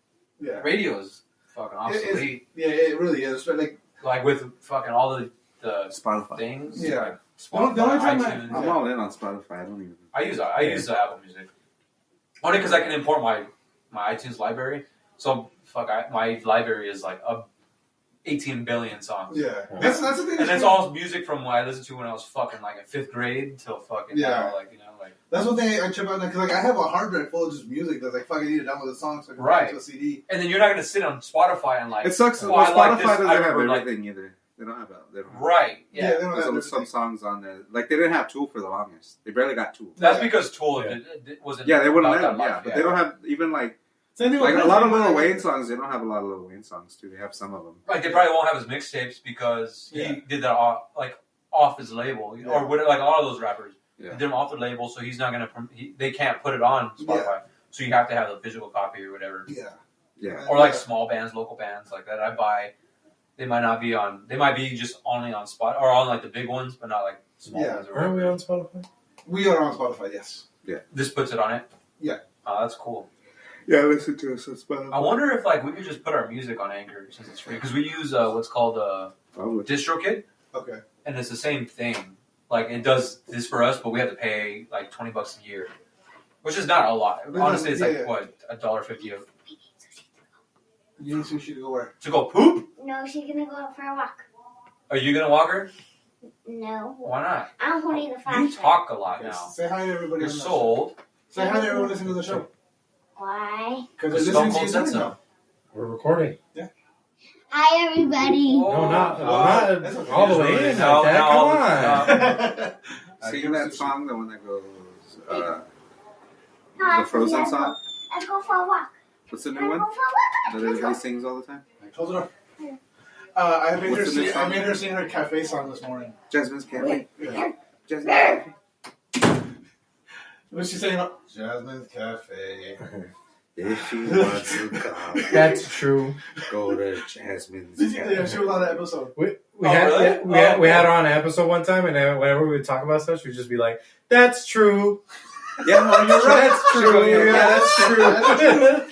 yeah, radio is fucking obsolete. it really is. But like, Like with fucking all the Spotify. things. Yeah. Like The only Spotify, time iTunes. I'm all in on Spotify. I don't even. I use Apple Music only because I can import my iTunes library. So my library is like 18 billion songs. yeah, that's the thing. And it's all music from what I listened to when I was fucking like in 5th grade till fucking now, like like. That's one thing I trip out because like I have a hard drive full of just music that's like fucking need to download the songs so I can put it to a CD. And then you're not gonna sit on Spotify and like. It sucks. Oh, I like Spotify this. I doesn't have remember, like- everything either. They don't have. They don't have. Right. They Yeah. don't There's have only some songs on there. Like they didn't have Tool for the longest. They barely got Tool. That's because Tool wasn't. Yeah, they wouldn't about let them. that Yeah, life, but they don't have even like Same thing a with lot of Prince, Lil like- Wayne songs. They don't have a lot of Lil Wayne songs too. They have some of them. Like they probably won't have his mixtapes because Yeah. he did that off his label or whatever. Like a lot of those rappers, Yeah. he did them off their label, so he's not gonna. They can't put it on Spotify, so you have to have the physical copy or whatever. Yeah. Yeah. Or like small bands, local bands like that I buy. They might not be on. They might be just only on Spot or on like the big ones, but not like small Yeah. ones. Or Aren't we whatever. on Spotify? We are on Spotify, yes. This puts it on it. Yeah. Oh, that's cool. Yeah, listen to us on Spotify. I wonder if like we could just put our music on Anchor since it's free because we use what's called Probably. DistroKid, Okay. and it's the same thing. Like it does this for us, but we have to pay like $20 a year, which is not a lot. But Honestly, it's like yeah. what $1.50 You need sushi to go where? to go poop. No, she's gonna go out for a walk. Are you gonna walk her? No. Why not? I'm holding the You flashlight. talk a lot now. Say hi to everybody. You're on the so show. old. Say hi to everyone listening to the show. Why? Because they're Stone listening to Cold you said talking so. now. We're recording. Hi, everybody. No, not That's okay. all the way in No, like that. no, Come on. Sing that song, the one that goes. No, The Frozen song. Let's go for a walk. What's the Let's new go one for a walk. that everybody sings all the time? Close the door. I made her What's the new sing. I song? made her sing her cafe song this morning. Jasmine's Cafe. Yeah. Jasmine's Cafe. What's she saying? Jasmine's Cafe. If you want to come, That's true. go to Jasmine's Yeah, Cafe. she was on that episode. We Oh, had really? we had her on an episode one time, and whenever we would talk about stuff, she would just be like, "That's true. Yeah, no, you're right. That's true. Yeah, that's true."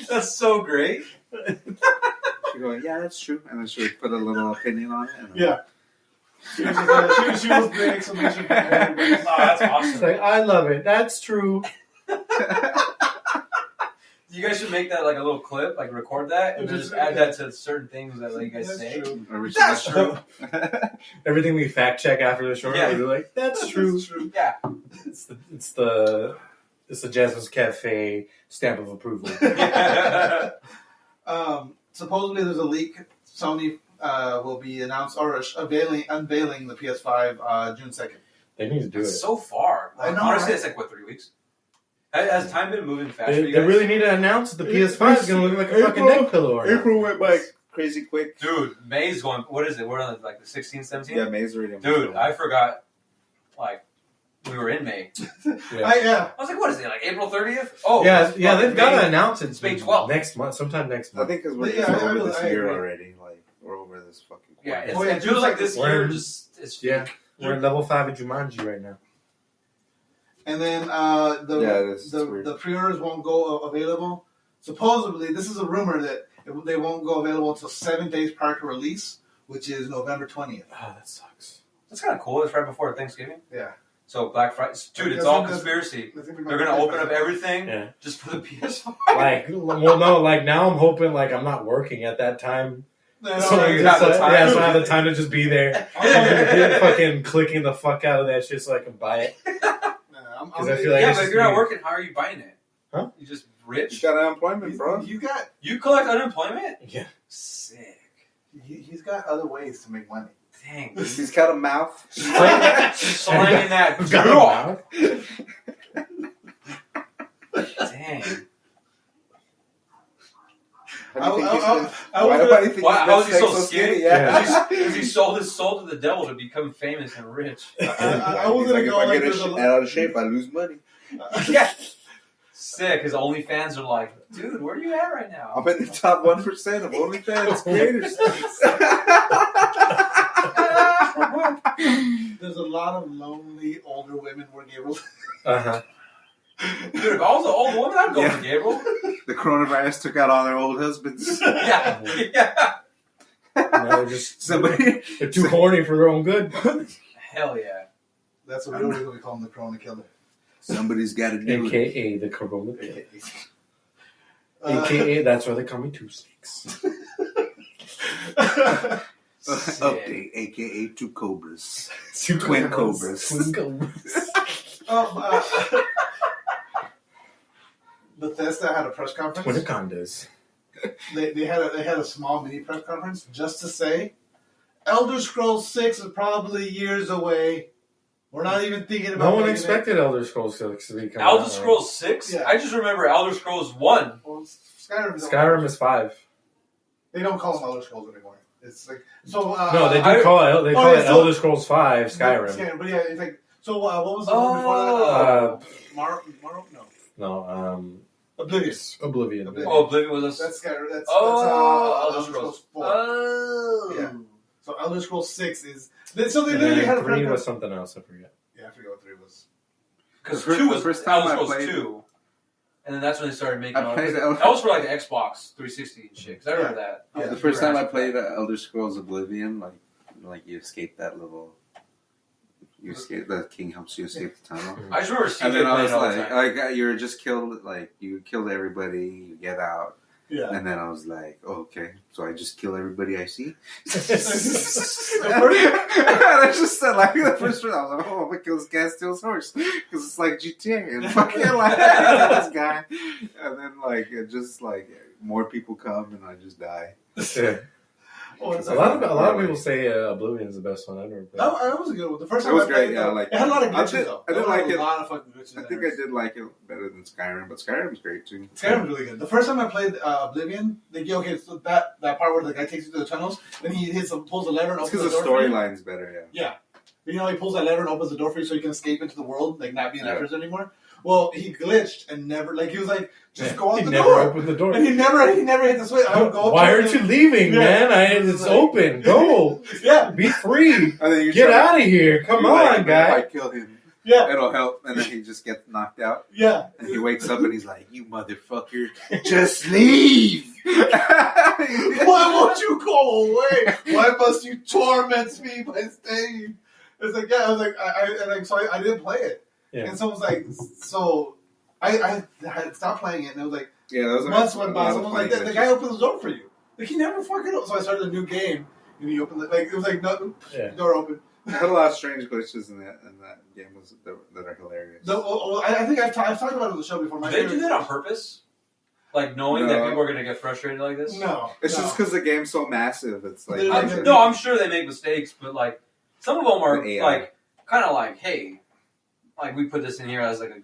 That's so great. She go, yeah, that's true. And then she would put a little opinion on it. And Yeah. She was, just, she was the exclamation point. Oh, that's It's awesome. like, I love it. That's true. You guys should make that like a little clip, like record that, and then just add that to certain things that like, you guys That's say. true. Or we should That's just- true. Everything we fact check after the show, Yeah. we'll be like, "That's true." That's true. Yeah. It's the Jasmine's Cafe stamp of approval. Supposedly there's a leak. Sony will be announced or unveiling the PS5 June 2nd. They need to do it. It's so far. I know, Honestly, right? it's like, what, 3 weeks? Has time been moving fast for They you guys? really need to announce the PS5 is going to look like a fucking neck pillow. Or not. April went by crazy quick. Dude, May's going, what is it? We're on like the 16th, 17th? Yeah, May's already. Dude, I forgot, like, we were in May. Yeah. Yeah. I was like, what is it, like April 30th? Oh, Yeah, it's they've fucking got May. to announce it It's May 12th. next month, sometime next I month. think because we're Yeah, I over really- this I year agree. already. Like we're over this fucking. Yeah, quarter. it feels like this We're year in- just is Yeah. fake. We're in level 5 of Jumanji right now. And then the pre-orders won't go available. Supposedly, this is a rumor that they won't go available until 7 days prior to release, which is November 20th. Oh, that sucks. That's kind of cool. It's right before Thanksgiving. Yeah. So Black Friday, dude, it's all conspiracy. They're gonna open up everything just for the PS5. Like, well, no, like now I'm hoping like I'm not working at that time. So you have the time. So I have the time to just be there. And fucking clicking the fuck out of that shit so I can buy it. Because I feel like but if you're not working, how are you buying it? Huh? You just rich? You got unemployment, bro. You collect unemployment? Yeah. Sick. He's got other ways to make money. Dang. He's got a mouth. Slanging that Got Dang. How is he so skinny? Yeah. Because he sold his soul to the devil to become famous and rich. I was gonna go like get out of shape, I lose money. Yeah. Sick. His OnlyFans are like, dude, where are you at right now? I'm in the top 1% of OnlyFans creators. There's a lot of lonely older women where Gabriel. Dude, if I was an old woman, I'd go for Gabriel. The coronavirus took out all their old husbands. Yeah. No, they're too horny for their own good. Hell yeah. That's what we call him, the Corona Killer. Somebody's got to do AKA the Corona Killer. AKA that's why they call me Two Snakes. Update, AKA Two Cobras. Twin Cobras. Twin Cobras. Bethesda had a press conference. Twin Acondas. They had a small mini press conference just to say Elder Scrolls 6 is probably years away. We're not even thinking about. No one expected Elder Scrolls 6 to be coming Elder out, Scrolls 6? Yeah. I just remember Elder Scrolls 1. Well, Skyrim is 5. They don't call them Elder Scrolls anymore. It's like so. No, they do call it. They call it Elder Scrolls 5 Skyrim. But yeah, it's like so. What was the one before that? No. Oblivion. Oblivion. Oh, Oblivion was That's Skyrim. That's Elder Elder Scrolls. Scrolls 4. Oh. Yeah. So Elder Scrolls 6 is. So they literally had a 3 was something else. I forget. Yeah, I forget what 3 was. Because The 2 was first time Elder I Scrolls played- 2. And then that's when they started making I played that was for like the Xbox 360 and shit. Because I remember that. Yeah. The first time I played Elder Scrolls Oblivion, like you escape that little. The king helps you escape the tunnel. I just remember seeing And then I playing was all the time. like, you were just killed, like, you killed everybody, you get out. Yeah. And then I was like, oh, okay, so I just kill everybody I see? I just said, like, the first one, I was like, oh, I'm gonna kill this guy, steal his horse. Because it's like GTA, and fucking, like, this guy. And then, like, it just, like, more people come, and I just die. Yeah. Oh, A lot of people say Oblivion is the best one I've ever played. That was a good one. The first It time was I played great, yeah. Like, it had a lot of I glitches, did- though. I did There like were it. a lot of fucking glitches. I think I did like it better than Skyrim, but Skyrim's great, too. Skyrim's really good. The first time I played Oblivion, so that part where the guy takes you to the tunnels, then he pulls the lever and It's opens the because the door. for you. storyline's better, yeah. Yeah. You know, he pulls that lever and opens the door for you so you can escape into the world, like not being Yeah. actors anymore. Well, he glitched and never, like, he was like, just go out He the never door. opened the door. And he never hit the switch. I would go up Why to aren't you him. leaving, Yeah. man? It's open. Go. Yeah. Be free. And then you Get try- out of here. Come you're like, on, If guy. I kill him, Yeah. it'll help. And then he just gets knocked out. Yeah. And he wakes up and he's like, you motherfucker, just leave. Why won't you go away? Why must you torment me by staying? It's like, yeah, I was like, I didn't play it. Yeah. And someone was like, so I had stopped playing it, and it was like, Yeah, that was months went by. Someone was like, the guy opens the door for you. Like, he never fucking opened. So I started a new game, and he opened it. Like, it was like, no, door open. I had a lot of strange glitches in that game that are hilarious. I think I've talked about it on the show before. Do they do that on purpose? Like, knowing that people are going to get frustrated like this? No. It's just because the game's so massive. It's like I'm sure they make mistakes, but, like, some of them are, The AI. like, kind of like, hey, like, we put this in here as, like, a,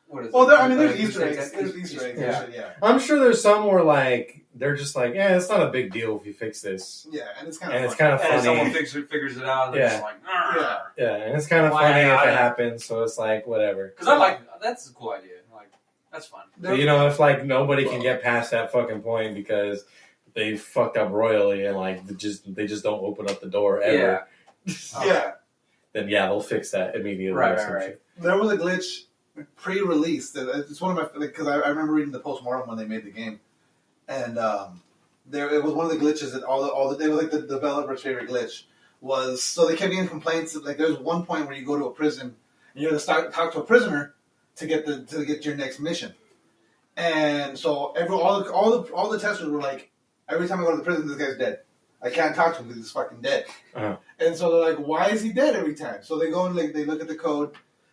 what is it? Well, there's Like, Easter eggs. mistakes. There's Easter eggs. Yeah. Yeah. I'm sure there's some where like they're just like, yeah, it's not a big deal if you fix this, Yeah, and it's kind and of it's kind of And someone funny. figures it out, and they're Yeah. just like, Yeah. Yeah, and it's kind of Why funny if not? it happens. So it's like whatever. Because I like, that's a cool idea. Like, that's fun. But, you know, if like nobody can get past that fucking point because they fucked up royally and like they just don't open up the door ever. Yeah. Yeah. Then yeah, they'll fix that immediately. Right, or some right, shit. There was a glitch pre-release. It's one of my because I remember reading the postmortem when they made the game, and there it was one of the glitches that all the it was like the developer's favorite glitch was. So they kept getting complaints that, like, there's one point where you go to a prison and you have to talk to a prisoner to get your next mission, and so all the testers were like, every time I go to the prison, this guy's dead. I can't talk to him because he's fucking dead. Uh-huh. And so they're like, why is he dead every time? So they go and they look at the code,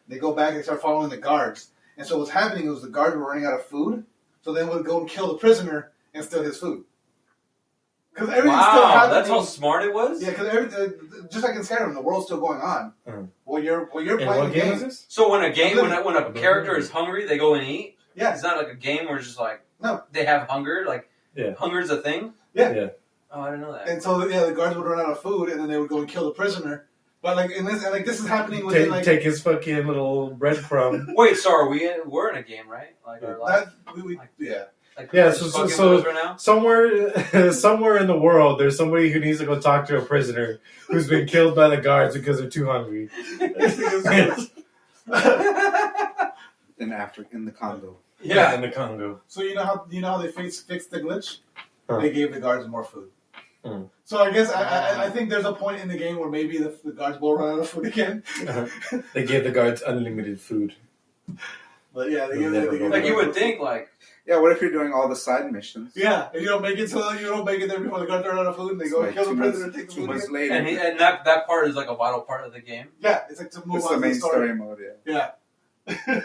they go back and start following the guards. And so what's happening was the guards were running out of food, so they would go and kill the prisoner and steal his food. Because everything's still happening. That's how smart it was? Yeah, because just like in Skyrim, the world's still going on. While you're playing what the game is this? So when a character is hungry, they go and eat? Yeah. It's not like a game where it's just like, no, they have hunger? Like, yeah. Hunger's a thing? Yeah. Oh, I didn't know that. And so, the guards would run out of food, and then they would go and kill the prisoner. But this is happening within Take his fucking little breadcrumb. Wait, so we're in a game, right? Like our life? Yeah. Like, Yeah, just so fucking right now? somewhere in the world, there's somebody who needs to go talk to a prisoner who's been killed by the guards because they're too hungry. In Africa, in the Congo. Yeah, in the Congo. So you know how they fixed the glitch? Huh. They gave the guards more food. Mm. So I guess I think there's a point in the game where maybe the guards will run out of food again. Uh-huh. They gave the guards unlimited food. But yeah, they Never give like you would think, like, Yeah, what if you're doing all the side missions? yeah, and you don't make it there before the guards run out of food, and they go Like kill the 2 prisoner months, and take the 2 food. months Again. later. and that part is like a vital part of the game. Yeah, it's like to move It's on the main to the story mode, yeah. Yeah.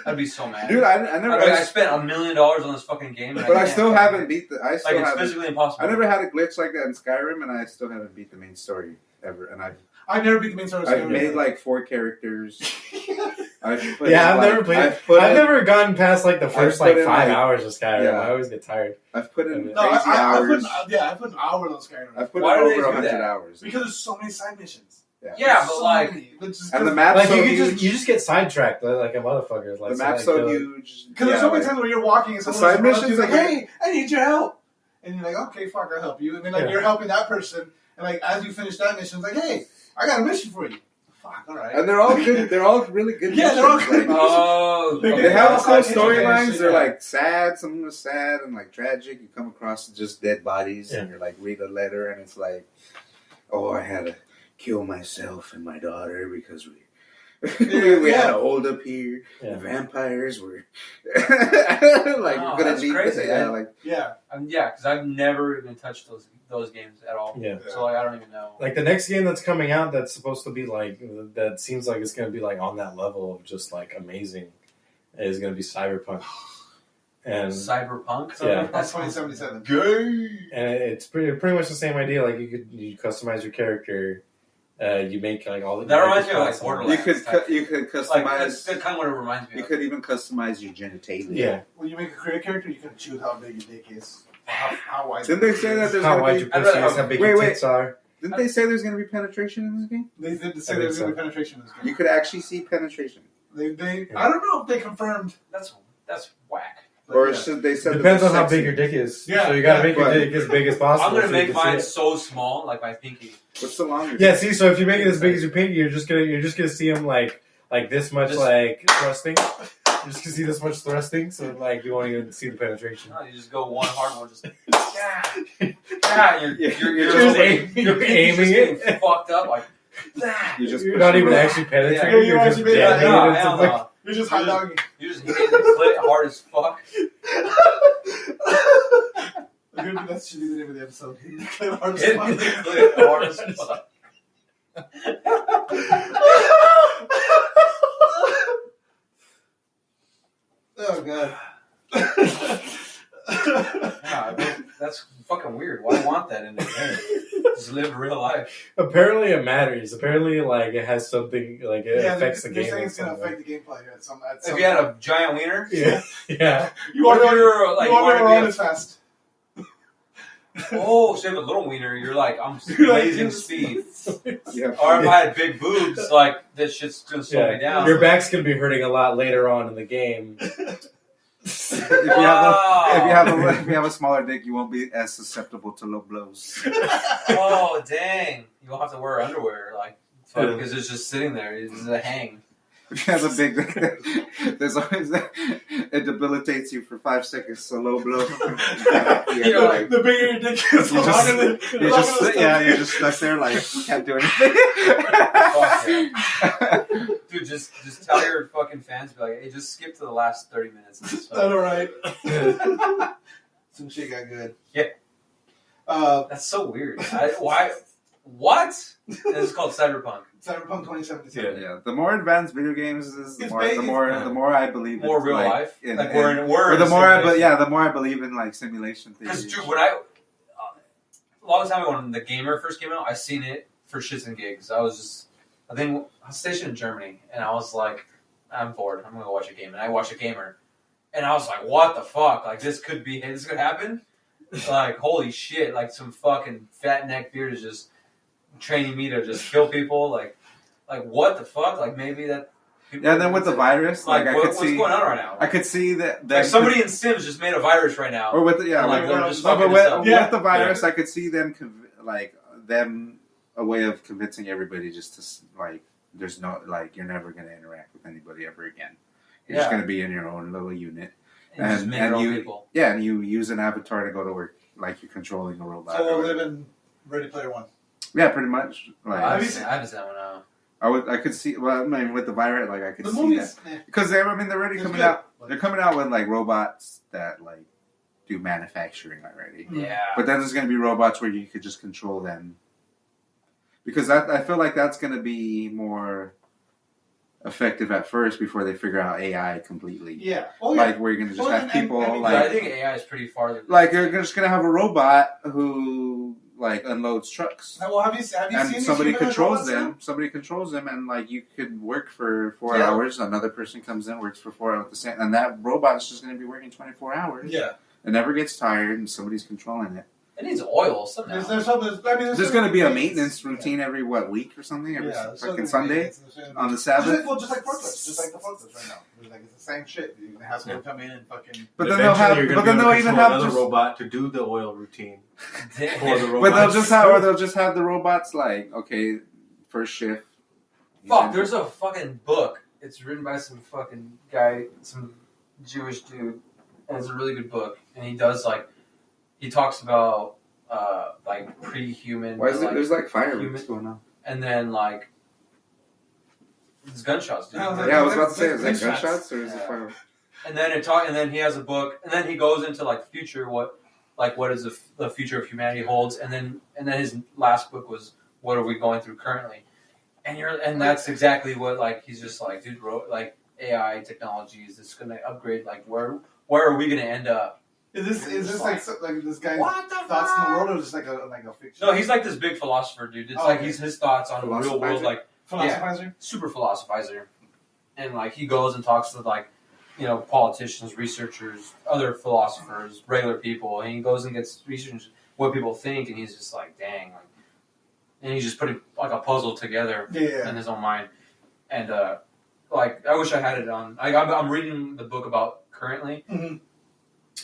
I'd be so mad. Dude, I never. I spent $1 million on this fucking game, and but I can't still fucking- haven't beat the. I still Like, it's haven't. physically impossible. I never had a glitch like that in Skyrim, and I still haven't beat the main story ever. And I've never beat the main story. I've made like 4 characters. I've never played. I've never gotten past like the first put in, 5 like- hours of Skyrim. Yeah. I always get tired. I've put in No, crazy hours. I put an hour on Skyrim. I've put Why in do they over do 100 that? hours. Because there's so many side missions. Yeah, but So like, many. And the map's Like so you huge. just get sidetracked like a motherfucker. Like, The map's so so like, huge. Because there's so many times where you're walking and The someone side runs up to you missions, like, like- hey, I need your help. And you're like, okay, fuck, I'll help you. And then like Yeah. you're helping that person. And like as you finish that mission, it's like, hey, I got a mission for you. Fuck, all right. And they're all good. They're all really good. Yeah, they're all missions, good. like- oh, They They have That's cool like interesting storylines. shit, They're yeah. like sad. Some of them are sad and like tragic. You come across just dead bodies, Yeah. and you're like, read a letter, and it's like, oh, I had to kill myself and my daughter because we we had to hold up here. Yeah. The vampires were like Oh, gonna that's leave. crazy. Yeah, like Yeah. yeah, because I've never even touched those games at all. Yeah. So like, I don't even know. Like the next game that's coming out that's supposed to be like that seems like it's gonna be like on that level of just like amazing is gonna be Cyberpunk. And Cyberpunk. Yeah. That's 2077. and it's pretty much the same idea. Like you customize your character, you make like all the That reminds me of, like, custom- Borderlands. you could Like that's customize. kind of what it reminds me You of. could even customize your genitalia. Yeah. When you make a career character, you can choose how big your dick is. Or how wide. Didn't they say that there's How gonna wide be? your I'd pussy rather is, how big wait, your wait. tits are. Didn't they say there's gonna be penetration in this game? They did say I there's think going to be penetration in this game. You could actually see penetration, I don't know if they confirmed. That's whack. But or yeah. should they said Depends that on how sexy. big your dick is. Yeah, So you gotta yeah, make your but- dick as big as possible. I'm gonna so you make can see mine it. so small, like my pinky. What's the longest? Yeah, see, so if you make it as big as your pinky, you're just gonna see them like this much, Just- like thrusting. You're just gonna see this much thrusting, so like you won't even see the penetration. No, you just go one hard one, just yeah. You're Just your aiming pinky's it. getting fucked up, like You just You're push not it even around. actually penetrating. Yeah, you're you're just actually yeah, penetrating. no, detonating hell into no. You're just hot dogging. You just hit the clit hard as fuck. That should be the name of the episode. Hit the clit hard as Hit fuck. the clit hard as fuck. Oh god. Yeah, that's fucking weird. Why want that in the game? Just live real life. Apparently it matters. Apparently, like it has something like it affects the they're game. saying in it's gonna some way. affect the gameplay at some. If you had a giant wiener, Yeah, yeah. you what want if you're like you want to you run wanna as fast. oh, so you have a little wiener, you're like, I'm You're like, blazing you're- speed. Yeah. Or if I had big boobs, like this shit's gonna slow me down. Your back's gonna be hurting a lot later on in the game. If you have a smaller dick, you won't be as susceptible to low blows. Oh dang! You won't have to wear underwear, like, because it's just sitting there. It's a hang. If you have a big dick, there's always it debilitates you for 5 seconds. So low blow. You know, like, The bigger your dick is, the longer you're just stuck there like you can't do anything. Fuck yeah. Dude, just tell your fucking fans, be like, hey, just skip to the last 30 minutes. Of this That's all right. Some shit got good. Yeah. That's so weird. Why? What? It's called Cyberpunk. Cyberpunk 2077. Yeah, the more advanced video games is, the more I believe more in, real like, life. In, like in, we're or the in more simulation. the more I believe in like simulation Because theories. dude, when a long time ago when the Gamer first came out, I seen it for shits and gigs. I was stationed in Germany, and I was like, I'm bored. I'm gonna go watch a game, and I watched a Gamer, and I was like, what the fuck? Like this could happen. Like holy shit! Like some fucking fat neck beard is just training me to just kill people. Like what the fuck? Like maybe that. Yeah, and then with the virus, like I could what's see going on right now? I could see that Like somebody in Sims just made a virus right now. or with the, yeah, like like, they're just no, but fucking with, stuff. with the virus, I could see them them a way of convincing everybody just to like there's no like you're never gonna interact with anybody ever again. You're just gonna be in your own little unit. And just make your own you people. Yeah, and you use an avatar to go to work, like you're controlling a robot. So we'll live in Ready Player One. Yeah, pretty much. Like I haven't seen that one out. I could see. Well, I mean, with the virus, like I could The see movies, that because they're already It's coming good. out. They're coming out with like robots that like do manufacturing already. Yeah. But then there's going to be robots where you could just control them. Because I feel like that's going to be more effective at first before they figure out AI completely. Yeah. Oh, yeah. Like where you're going to just Well, have and- people I mean, like I think AI is pretty far. like you're just going to have a robot who like unloads trucks. Well, have you seen And these somebody humanoid controls robots them. now? Somebody controls them, and like you could work for 4 Yeah. hours. Another person comes in, works for 4 hours. The same, and that robot's just going to be working 24 hours. Yeah. It never gets tired, and somebody's controlling it. It needs oil somehow. There's There's going to be a maintenance routine every week or something every fucking Sunday on the Sabbath. Just like forklifts, just like the forklifts right now. Like it's the same shit. You're gonna have someone come in and fucking. But then they'll have. But then they'll even have another just, robot to do the oil routine for the But robots. they'll just have the robots like okay, first shift. Fuck, there's a fucking book. It's written by some fucking guy, some Jewish dude, and it's a really good book. And he does he talks about like pre-human. Why is it? There's like fireworks human- going on. And then like it's gunshots, dude. Yeah, Yeah, I was about to say, is that Gunshots. gunshots or is it Yeah. fireworks? And then and then he has a book, and then he goes into like future what is the future of humanity holds, and then his last book was what are we going through currently, and that's exactly what like he's just like dude like AI technology is this going to upgrade like where are we going to end up? Is this like this guy's What the thoughts in the fuck? world, or just like a fiction? No, he's like this big philosopher, dude. It's Oh, like okay. he's his thoughts on the real world, Philosophizer? like philosophizer. super philosophizer, and like he goes and talks to like politicians, researchers, other philosophers, regular people, and he goes and gets research what people think, and he's just like, dang, like, and he's just putting like a puzzle together Yeah. in his own mind, and like I wish I had it on. I'm reading the book about currently, Mhm.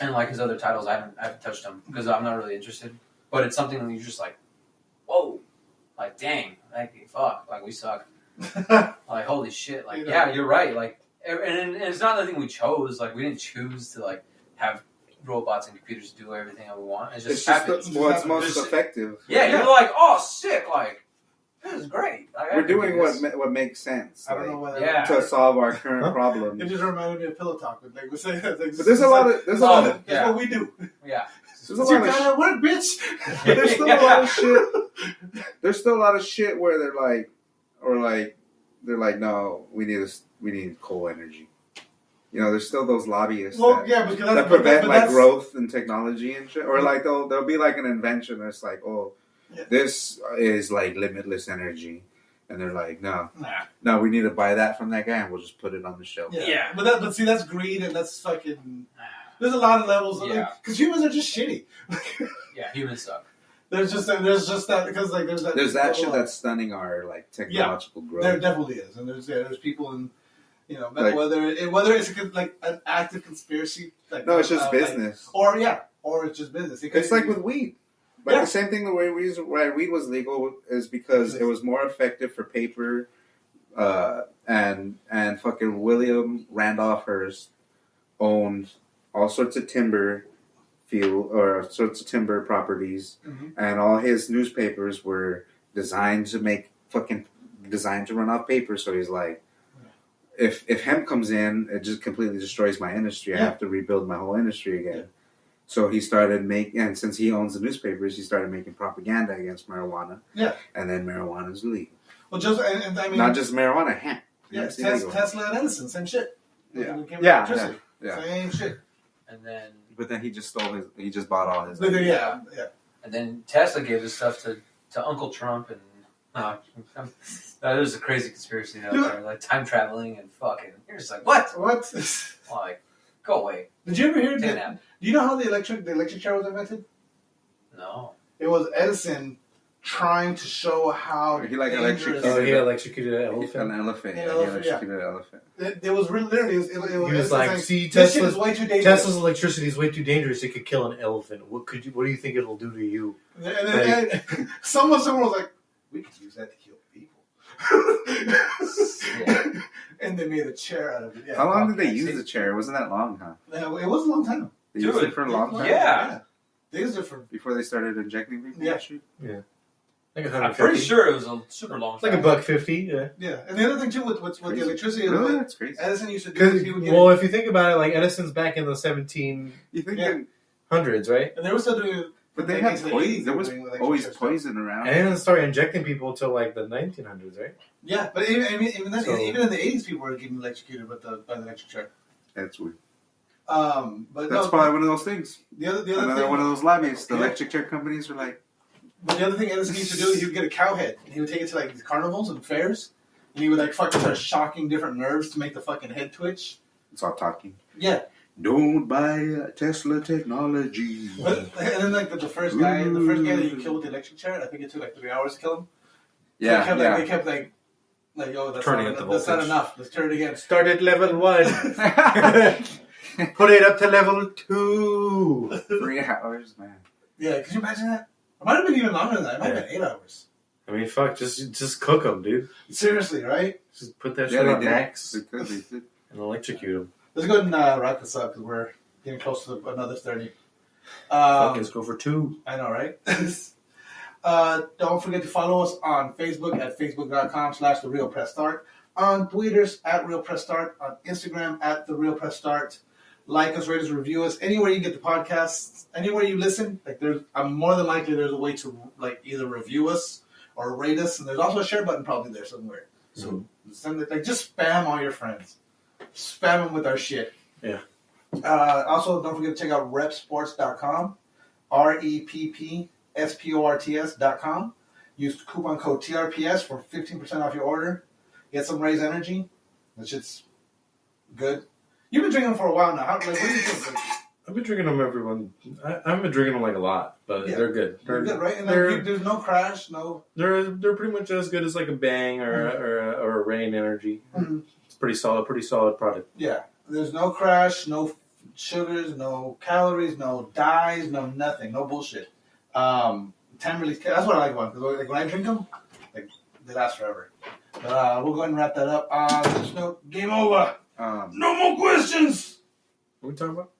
and like his other titles, I haven't touched them because I'm not really interested. But it's something that you're just like, whoa, like dang, like fuck, like we suck. Like holy shit, like yeah, you're right. Like, and it's not anything we chose. Like we didn't choose to like have robots and computers do everything that we want. It just happens. What's most Just- effective. Yeah, you're like, oh sick, like this is great. Like, I We're can do doing this. what makes sense. I don't like, know whether. Yeah. to solve our current problem. It just reminded me of Pillow Talk. Like we say, But there's a lot of That's yeah. what we do. Yeah, there's a You lot of gotta work, bitch. there's still a lot of shit. There's still a lot of shit where they're like, no, we need coal energy. There's still those lobbyists Well, that, yeah, because that prevent but like that's- growth and technology and shit. Or like there'll be like an invention that's like, oh, Yeah. this is like limitless energy, and they're like, no, Nah. we need to buy that from that guy, and we'll just put it on the shelf. Yeah. But see, that's greed, and that's fucking. There's a lot of levels of Yeah. because humans are just shitty. yeah, humans suck. There's just that because like there's that Shit level that's stunning our like technological growth. there definitely is, and there's people in Like- whether it's like an active conspiracy. Like, No, it's just like- business. or it's just business. It could It's like be- with weed. Like Yeah. the same thing. The way why weed was legal is because it was more effective for paper, and and fucking William Randolph Hearst owned all sorts of timber properties, and all his newspapers were designed to run off paper. So he's like, if hemp comes in, it just completely destroys my industry. I have to rebuild my whole industry again. So he started and since he owns the newspapers, he started making propaganda against marijuana. Yeah. And then marijuana is legal. Well, I mean, not just marijuana, hemp. Yeah, Tesla and Edison, same shit. Yeah. Same shit. And then, but then he just bought all his. Yeah. And then Tesla gave his stuff to Uncle Trump, and there's a crazy conspiracy out there, like time traveling and fucking. You're just like, what? Like, go away. Did you ever hear that? Do you know how the electric chair was invented? No. It was Edison trying to show how he electrocuted an elephant. He electrocuted an elephant. It was literally. It was like, see, Tesla's electricity is way too dangerous. It could kill an elephant. What do you think it'll do to you? And then someone was like, we could use that to kill people. And they made a chair out of it. Yeah, how long did they use the chair? It wasn't that long, huh? It was a long time. They used it for a long time? Yeah. They used it for... Before they started injecting people? Yeah. Like I'm pretty sure it was a super long time. Like $1.50, yeah. Yeah, and the other thing, too, with the electricity... Really? That's crazy. Edison used to do... If you think about it, like, Edison's back in the 1700s, right? And they were still doing... But they had poison. There was always poison around. And they didn't start injecting people until, like, the 1900s, right? Yeah, but even in the 80s, people were getting electrocuted by the electric chair. That's weird. But that's probably one of those things. The other thing, one of those lobbies. The electric chair companies were like. But the other thing Edison used to do is he would get a cow head and he would take it to like these carnivals and fairs, and he would like fucking start shocking different nerves to make the fucking head twitch. It's all talking. Yeah. Don't buy Tesla technology. And then like the first guy that you killed with the electric chair, I think it took like 3 hours to kill him. Yeah. They kept like oh, that's not enough. Let's turn it again. Start at level 1. Put it up to level 2. 3 hours, man. Yeah, could you imagine that? It might have been even longer than that. It might have been 8 hours. I mean, fuck, just cook them, dude. Seriously, right? Just put that shit on max. They did. And electrocute them. Let's go ahead and wrap this up because we're getting close to another 30. Let's go for 2. I know, right? Don't forget to follow us on Facebook at facebook.com/TheRealPressStart, on Twitters at RealPressStart, on Instagram at TheRealPressStart. Like us, rate us, review us. Anywhere you get the podcasts, anywhere you listen, I'm more than likely there's a way to like either review us or rate us, and there's also a share button probably there somewhere. So send it, just spam all your friends. Spam them with our shit. Yeah. Also, don't forget to check out repsports.com, REPPSPORTS.com. Use coupon code TRPS for 15% off your order. Get some Raise Energy. That shit's good. You've been drinking them for a while now. What do you think? I've been drinking them I've been drinking them like a lot, but they're good. They're good, right? And there's no crash, no. They're pretty much as good as like a Bang or a Rain Energy. Mm-hmm. It's pretty solid product. Yeah, there's no crash, no sugars, no calories, no dyes, no nothing, no bullshit. 10 release. That's what I like about them because like when I drink them, they last forever. But we'll go ahead and wrap that up. On this note, game over. No more questions. What are we talking about?